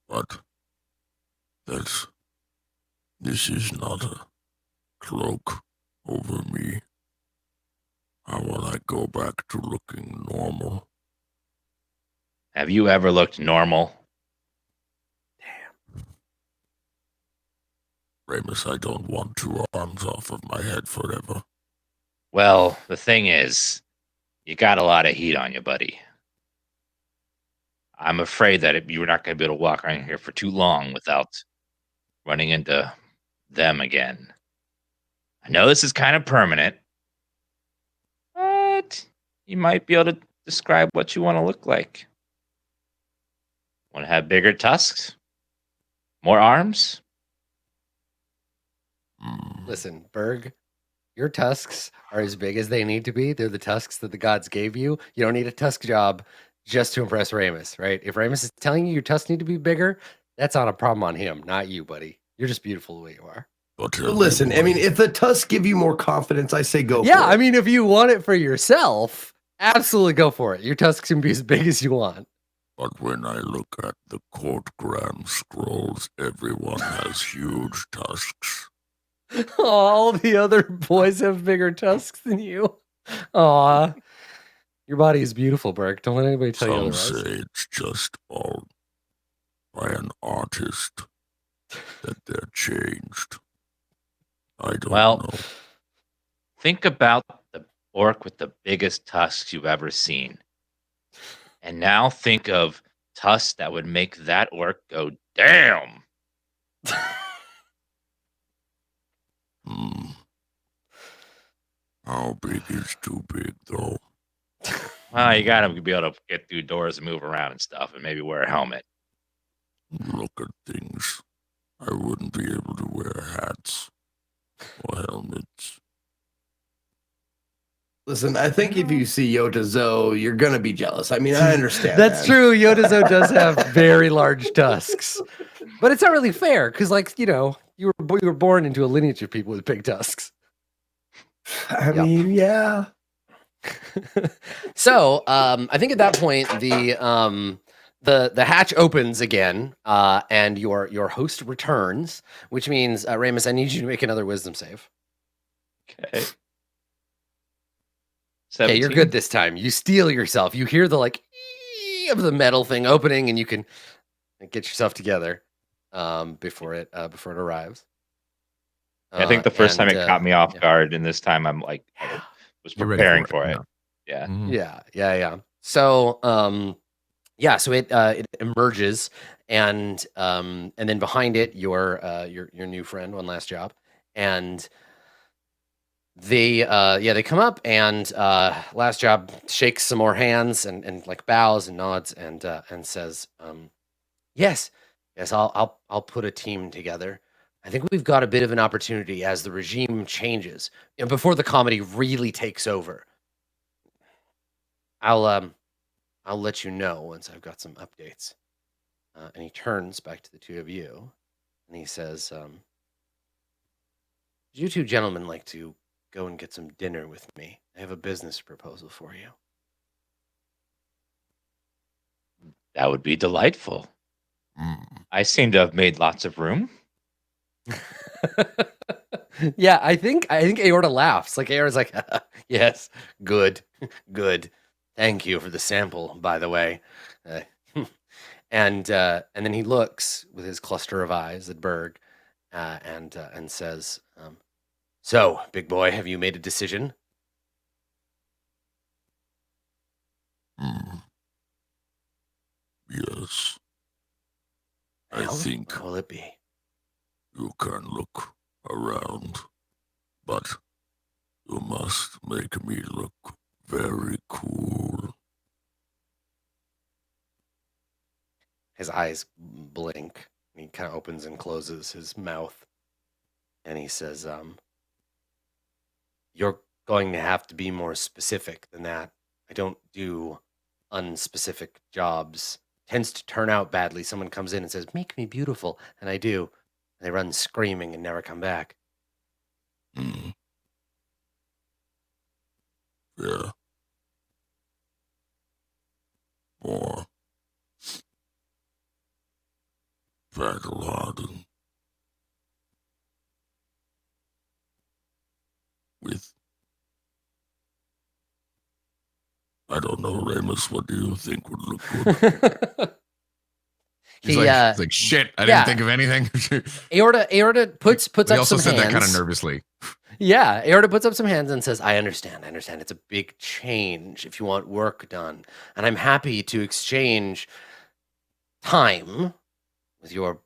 But this is not a cloak over me. How will I go back to looking normal? Have you ever looked normal? Ramus, I don't want 2 arms off of my head forever. Well, the thing is, You got a lot of heat on you, buddy. I'm afraid that you're not going to be able to walk around here for too long without running into them again. I know this is kind of permanent, but you might be able to describe what you want to look like. Want to have bigger tusks? More arms? Listen, Berg, your tusks are as big as they need to be. They're the tusks that the gods gave you. You don't need a tusk job just to impress Ramus, right? If Ramus is telling you your tusks need to be bigger, that's not a problem on him, not you, buddy. You're just beautiful the way you are. But Listen, I mean, if the tusks give you more confidence, I say go. Yeah, for it. I mean, if you want it for yourself, absolutely go for it. Your tusks can be as big as you want. But when I look at the courtgram scrolls, everyone has huge tusks. All the other boys have bigger tusks than you. Aw. Your body is beautiful, Berg. Don't let anybody tell you Some otherwise. say it's just all by an artist that they're changed. I don't know. Think about the orc with the biggest tusks you've ever seen. And now think of tusks that would make that orc go, damn. How big is too big, though? Well, you got to be able to get through doors and move around and stuff and maybe wear a helmet. Look at things. I wouldn't be able to wear hats or helmets. Listen, I think if you see Yotazo, you're gonna be jealous. I mean, I understand. That's that. true. Yodazo does have very large tusks. But it's not really fair because, like, you know, you were born into a lineage of people with big tusks. I mean, yeah. So, I think at that point the hatch opens again, and your host returns, which means Ramus, I need you to make another wisdom save. Okay. Okay, you're 17? good this time. You steel yourself. You hear the like of the metal thing opening, and you can get yourself together before it arrives. I think the first time it caught me off yeah. guard, and this time I'm like, I was You're ready preparing for it. Yeah. Yeah. Mhm. Yeah. So, so it emerges, and then behind it, your new friend, One Last Job, and they come up, and Last Job shakes some more hands and like bows and nods and says, yes, I'll put a team together. I think we've got a bit of an opportunity as the regime changes, and before the comedy really takes over. I'll let you know once I've got some updates. And he turns back to the two of you, and he says, "You two gentlemen like to go and get some dinner with me. I have a business proposal for you." That would be delightful. I seem to have made lots of room. Yeah, I think Aorta laughs. Like Aorta's like, yes, good. Thank you for the sample, by the way. And then he looks with his cluster of eyes at Berg, and says, "So, big boy, have you made a decision?" Yes. I Well, think what will it be? you can look around, but you must make me look very cool. His eyes blink. And he kind of opens and closes his mouth, and he says, "You're going to have to be more specific than that. I don't do unspecific jobs. Tends to turn out badly. Someone comes in and says, 'Make me beautiful,' and I do. And they run screaming and never come back." Yeah. More battle-hardened. With, I don't know, Ramus, what do you think would look good? He's like shit. I yeah. didn't think of anything. Aorta puts he up also some said hands. that kind of nervously. Yeah, Aorta puts up some hands and says, I understand. It's a big change if you want work done. And I'm happy to exchange time with your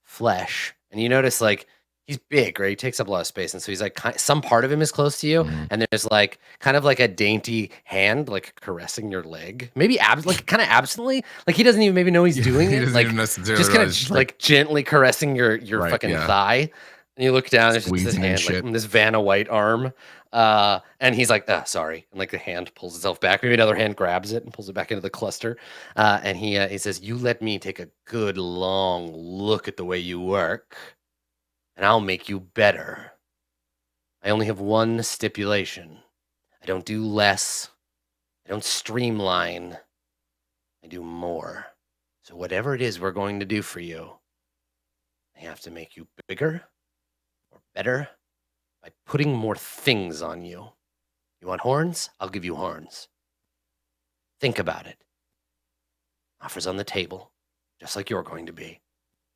flesh. And you notice, like, he's big, right? He takes up a lot of space. And so he's like, some part of him is close to you. Mhm. And there's like kind of like a dainty hand, like caressing your leg. Maybe like kind of absently. Like he doesn't even maybe know he's doing He it. doesn't Like even necessarily just kind realize, of like gently caressing your Right, fucking yeah. thigh. And you look down, there's just this Squeezing and hand, like shit. this Vanna White arm. And he's like, sorry. And like the hand pulls itself back. Maybe another hand grabs it and pulls it back into the cluster. And he says, you let me take a good long look at the way you work, and I'll make you better. I only have one stipulation. I don't do less. I don't streamline. I do more. So whatever it is we're going to do for you, I have to make you bigger or better by putting more things on you. You want horns? I'll give you horns. Think about it. Offers on the table, just like you're going to be.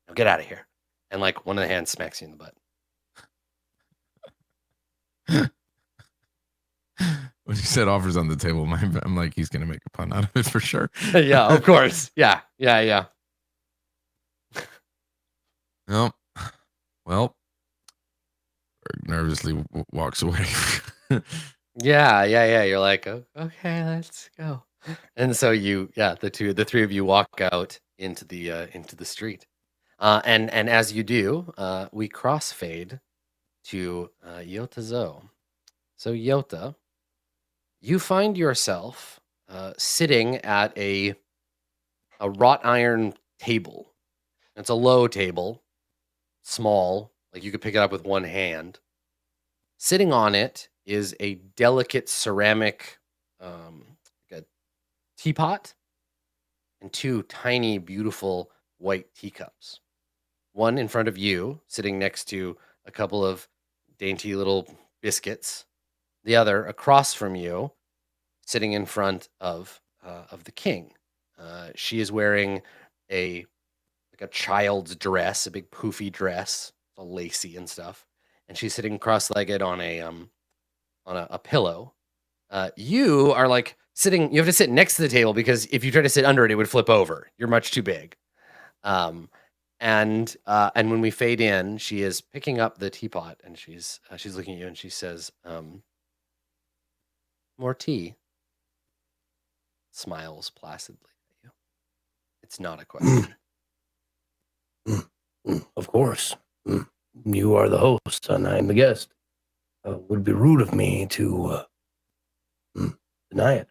Now get out of here. And like one of the hands smacks you in the butt. When you said offers on the table, I'm like, he's gonna make a pun out of it for sure. Yeah, of course. Yeah. No. Well, Berg nervously walks away. Yeah. You're like, okay, let's go. And so the three of you walk out into the street. And as you do, we crossfade to Yota Zo. So Yota, you find yourself sitting at a wrought iron table. It's a low table, small, like you could pick it up with one hand. Sitting on it is a delicate ceramic like a teapot and two tiny, beautiful white teacups. One in front of you, sitting next to a couple of dainty little biscuits. The other across from you, sitting in front of the king. She is wearing a child's dress, a big poofy dress, all lacy and stuff, and she's sitting cross-legged on a pillow. You are like sitting. You have to sit next to the table because if you try to sit under it, it would flip over. You're much too big. And when we fade in, she is picking up the teapot and she's looking at you and she says, "More tea." Smiles placidly at you. It's not a question. Of course. You are the host and I am the guest. It would be rude of me to deny it.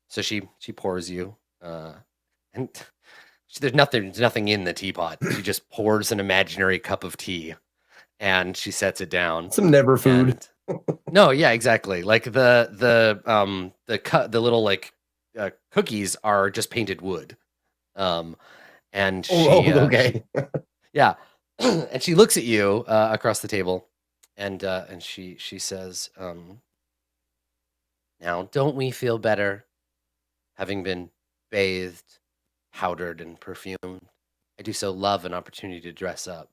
So she pours you, and there's nothing in the teapot. She just pours an imaginary cup of tea, and she sets it down. Some never food. No, yeah, exactly. Like the little like cookies are just painted wood. And she okay. yeah. And she looks at you across the table and she says, now don't we feel better having been bathed, powdered, and perfumed? I do so love an opportunity to dress up.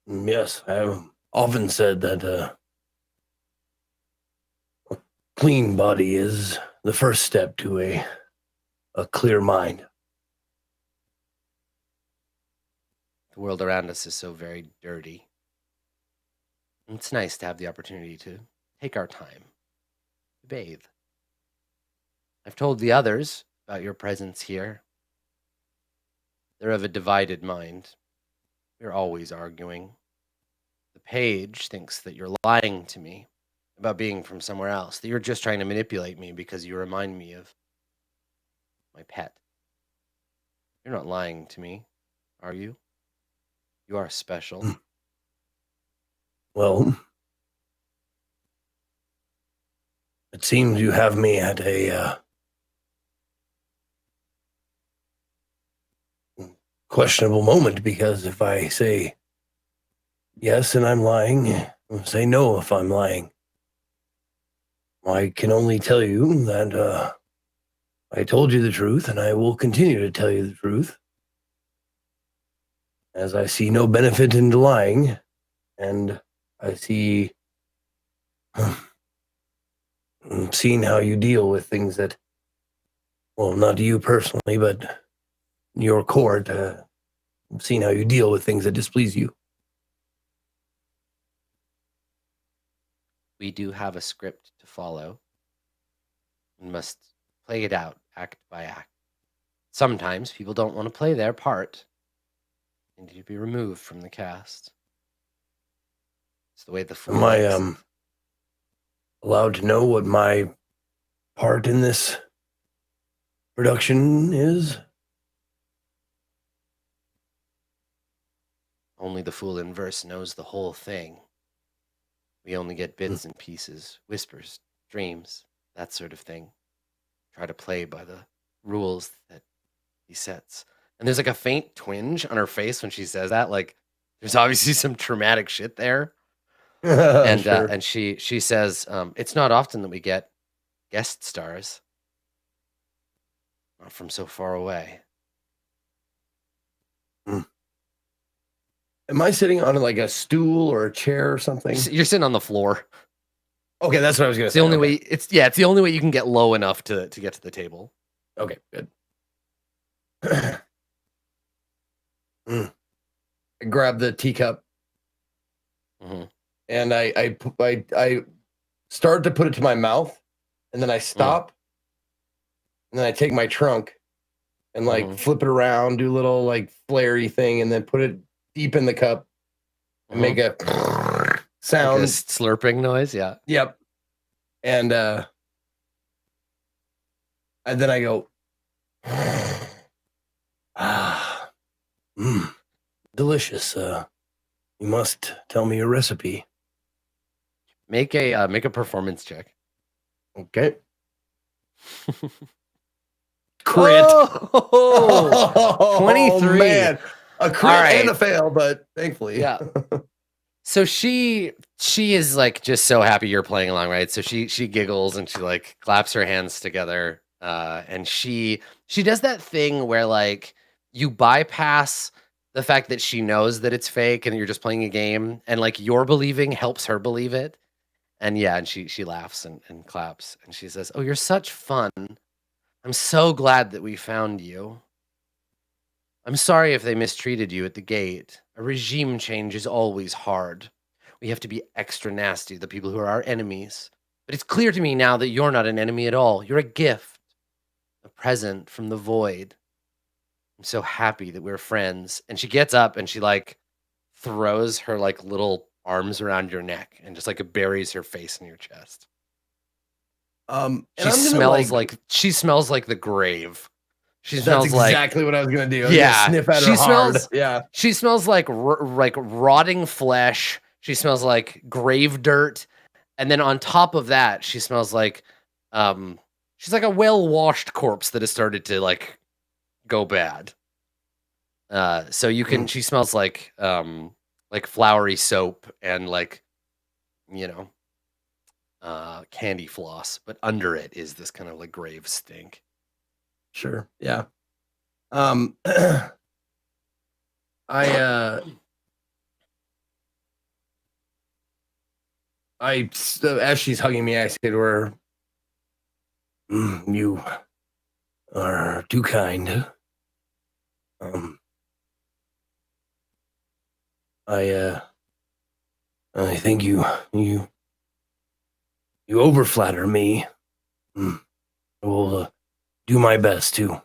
Yes, I've often said that a clean body is the first step to a clear mind. The world around us is so very dirty. It's nice to have the opportunity to take our time to bathe. I've told the others about your presence here. They're of a divided mind. We're always arguing. The page thinks that you're lying to me about being from somewhere else, that you're just trying to manipulate me because you remind me of my pet. You're not lying to me, are you? You are special. Well, it seems you have me at a questionable moment, because if I say yes and I'm lying, say no if I'm lying. I can only tell you that I told you the truth and I will continue to tell you the truth. as I see no benefit in lying, and I see seeing how you deal with things that, well, not you personally, but your court, seeing how you deal with things that displease you. We do have a script to follow. We must play it out, act by act. Sometimes people don't want to play their part and need to be removed from the cast. It's the way the fool Am I likes it. allowed to know what my part in this production is? Only the fool in verse knows the whole thing. We only get bits and pieces, whispers, dreams, that sort of thing. Try to play by the rules that he sets. And there's like a faint twinge on her face when she says that. Like, there's obviously some traumatic shit there. And Sure. and she says, it's not often that we get guest stars. Not from so far away. Am I sitting on like a stool or a chair or something? You're sitting on the floor. Okay, that's what I was gonna It's say. the only Okay. way. It's the only way you can get low enough to get to the table. Okay, good. I grab the teacup Mhm. and I start to put it to my mouth, and then I stop, and then I take my trunk and like flip it around, do a little like flary thing, and then put it deep in the cup and make a sound. Like a slurping noise. Yeah. Yep. And then I go, delicious. You must tell me your recipe. Make a performance check. Okay. Crit. Oh, 23. Man. A crit All right. and a fail, but thankfully. Yeah. So she is like just so happy you're playing along, right? So she giggles and she like claps her hands together, and she does that thing where like you bypass the fact that she knows that it's fake and you're just playing a game, and like your believing helps her believe it. And yeah, and she laughs and claps and she says, "Oh, you're such fun. I'm so glad that we found you. I'm sorry if they mistreated you at the gate. A regime change is always hard. We have to be extra nasty to the people who are our enemies. But it's clear to me now that you're not an enemy at all. You're a gift, a present from the void. I'm so happy that we're friends." And she gets up and she like throws her like little arms around your neck and just like buries her face in your chest. And She I'm gonna, smells like the grave. She that's smells like exactly what I was gonna do. I was Yeah, gonna sniff at she her hard. smells- Yeah. She smells like like rotting flesh. She smells like grave dirt, and then on top of that, she smells like she's like a well-washed corpse that has started to like go bad. So you can she smells like flowery soap and like, you know, candy floss, but under it is this kind of like grave stink. Sure. Yeah. I as she's hugging me, I say to her, "You are too kind. I think you overflatter me. I will do my best to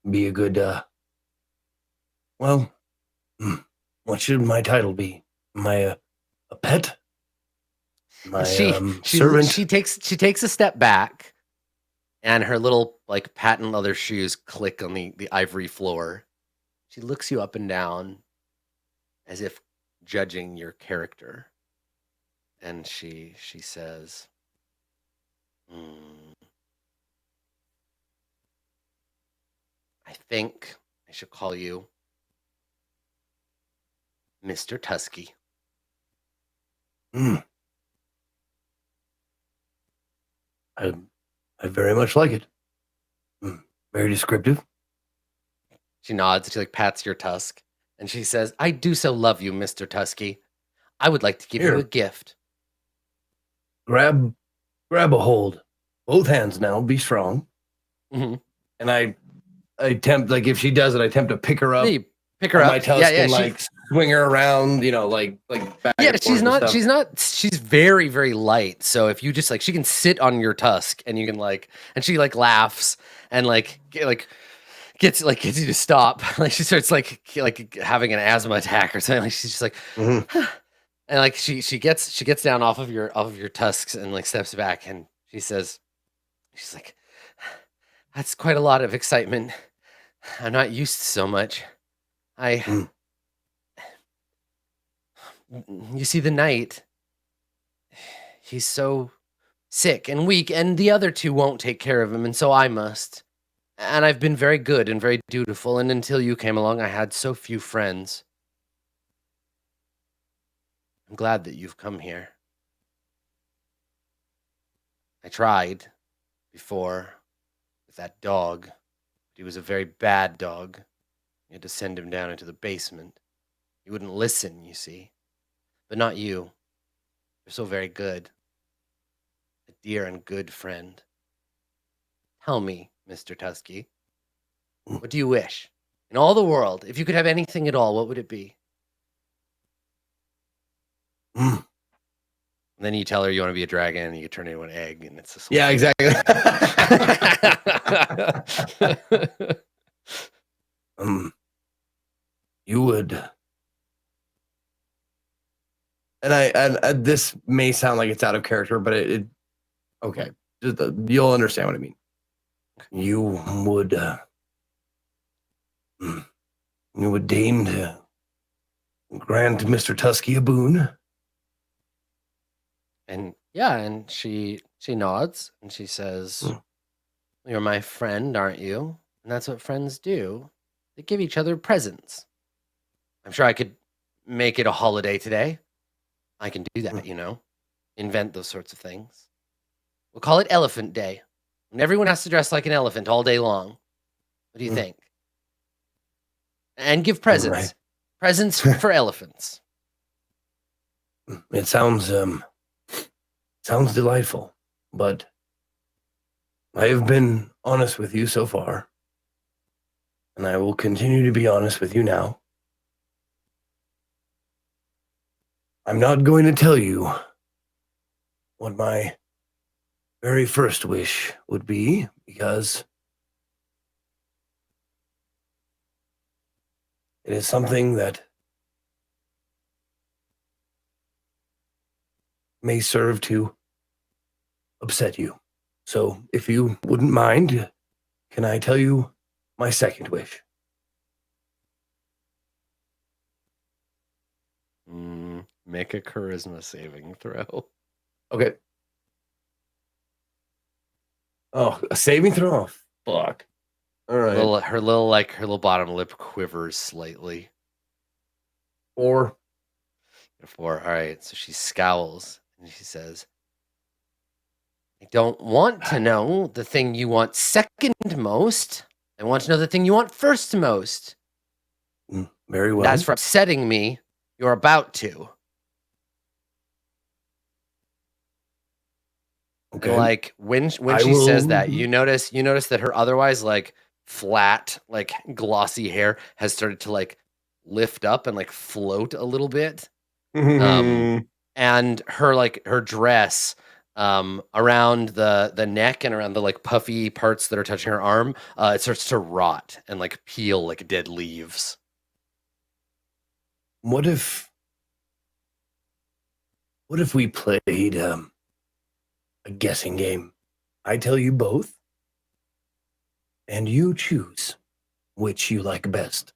be a good. Well, what should my title be? Am I a pet? My servant? She takes a step back, and her little like patent leather shoes click on the ivory floor. She looks you up and down as if judging your character. And she says, I think I should call you Mr. Tusky. I very much like it. Very descriptive. She nods. She like pats your tusk, and she says, "I do so love you, Mr. Tusky. I would like to give you Here. a gift." Grab a hold. Both hands now. Be strong. Mm-hmm. And I attempt, like, if she does it, I attempt to pick her up. You pick her on up. my tusk and like swing her around, like back yeah, and forth and stuff. she's very, very light. So if you just like, she can sit on your tusk and you can like, and she like laughs and gets you to stop. Like she starts like having an asthma attack or something. Like she's just like, Mhm. and like she gets down off of your tusks and like steps back and she's like, that's quite a lot of excitement. I'm not used to so much. You see, the knight, he's so sick and weak, and the other two won't take care of him, and so I must. And I've been very good and very dutiful, and until you came along, I had so few friends. I'm glad that you've come here. I tried before with that dog, but he was a very bad dog. You had to send him down into the basement. He wouldn't listen, you see. But not you. You're so very good. A dear and good friend. Tell me, Mr. Tusky, what do you wish? In all the world, if you could have anything at all, what would it be? And then you tell her you want to be a dragon and you turn into an egg and it's a Yeah, exactly. You would. And this may sound like it's out of character, but it okay. Just, you'll understand what I mean. You would deign to grant Mr. Tusky a boon. And yeah, and she nods and she says, "You're my friend, aren't you? And that's what friends do. They give each other presents. I'm sure I could make it a holiday today. I can do that, invent those sorts of things. We'll call it Elephant Day. And everyone has to dress like an elephant all day long. What do you think? And give presents. Right. Presents for elephants." It sounds delightful, but I have been honest with you so far, and I will continue to be honest with you now. I'm not going to tell you what my very first wish would be, because it is something that may serve to upset you. So if you wouldn't mind, can I tell you my second wish? Make a charisma saving throw. Okay. Oh, a saving throw? Oh, fuck. All right. Her little bottom lip quivers slightly. 4. 4. All right. So she scowls and she says, "I don't want to know the thing you want second most. I want to know the thing you want first most. Very well. As for upsetting me, you're about to." Okay. And like when she says that, you notice that her otherwise like flat, like glossy hair has started to like lift up and like float a little bit. And her dress around the neck and around the like puffy parts that are touching her arm, it starts to rot and like peel like dead leaves. What if we played a guessing game? I tell you both, and you choose which you like best.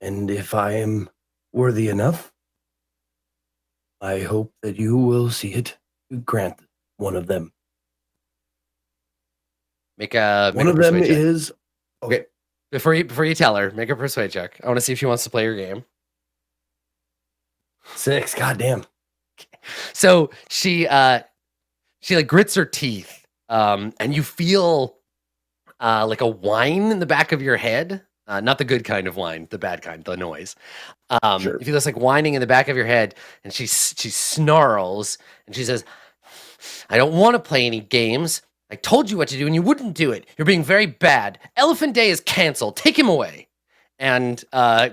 And if I am worthy enough, I hope that you will see it to grant one of them. Make a one of them is okay. Before you tell her, make a persuade check. I want to see if she wants to play your game. 6. Goddamn. So she like grits her teeth, and you feel like a whine in the back of your head, Not the good kind of whine, the bad kind, the noise. Sure. You feel this like whining in the back of your head, and she snarls and she says, "I don't want to play any games. I told you what to do and you wouldn't do it. You're being very bad. Elephant Day is canceled. Take him away." And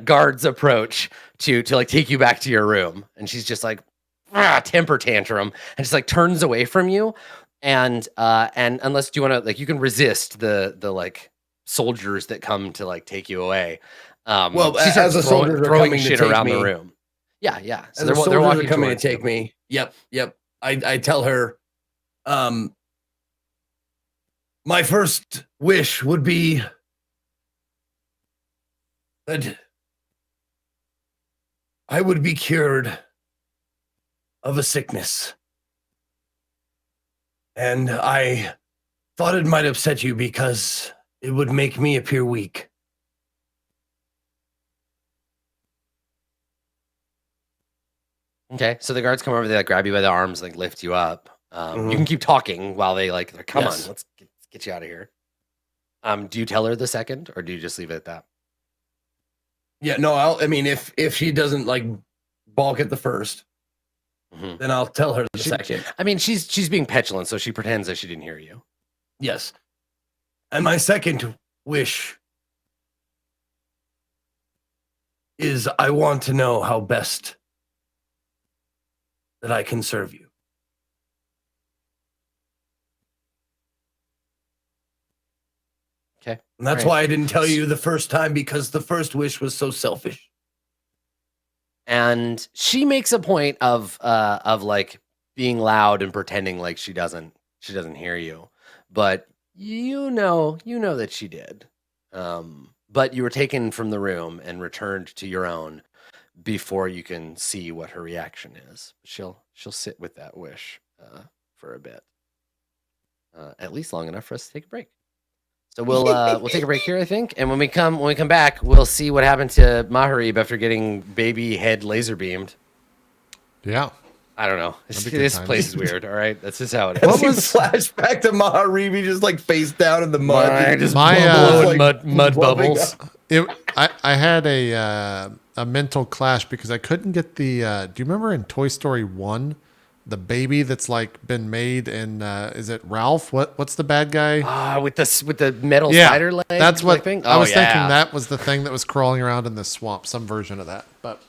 guards approach to like take you back to your room, and she's just like temper tantrum and just like turns away from you. And unless do you want to like, you can resist the like soldiers that come to like take you away. Well, she starts as the soldiers are throwing coming to shit take around the me- room. Yeah, yeah. So So they're walking are coming to towards take you. me. Yep. I tell her, my first wish would be that I would be cured of a sickness. And I thought it might upset you because it would make me appear weak. Okay, so the guards come over, they like grab you by the arms, like lift you up. Mhm. You can keep talking while they like, come Yes. on, let's get you out of here. Do you tell her the second, or do you just leave it at that? Yeah, no, I mean, if she doesn't like balk at the first, Mhm. then I'll tell her the She- second. I mean, she's being petulant, so she pretends that she didn't hear you. Yes. And my second wish is I want to know how best that I can serve you. Okay. And that's Right. why I didn't tell you the first time, because the first wish was so selfish. And she makes a point of like being loud and pretending like she doesn't hear you, but you know that she did. But you were taken from the room and returned to your own before you can see what her reaction is. She'll sit with that wish for a bit, at least long enough for us to take a break. So we'll take a break here, I think, and when we come back, we'll see what happened to Maharib after getting baby head laser beamed. Yeah. I don't know. That'd be good This times. place is weird. All right, that's just how it What is. was flashback to Maharibi just like face down in the mud? Just My, blowing like, mud blowing bubbles. up. I had a mental clash because I couldn't get the. Do you remember in Toy Story 1, the baby that's like been made in? Is it Ralph? What's the bad guy? With the metal Yeah, spider leg. that's what thing. I was thinking. Yeah. That was the thing that was crawling around in the swamp. Some version of that, but.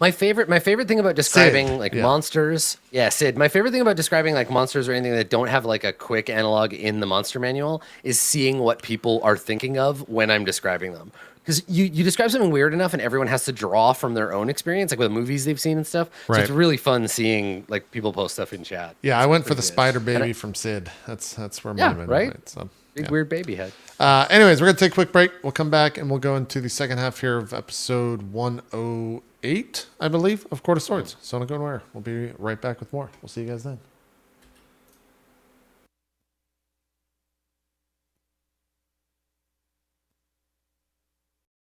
My favorite thing about describing Sid, like yeah. monsters. Yeah, Sid. My favorite thing about describing like monsters or anything that don't have like a quick analog in the monster manual is seeing what people are thinking of when I'm describing them. Because you describe something weird enough and everyone has to draw from their own experience, like with movies they've seen and stuff. So Right. it's really fun seeing like people post stuff in chat. Yeah, I went for the pretty good. spider baby from Sid. That's where Yeah, mine right? went. So, Big yeah. weird baby head. Anyways, we're gonna take a quick break. We'll come back and we'll go into the second half here of episode 108, I believe, of Court of Swords. So don't go nowhere. We'll be right back with more. We'll see you guys then.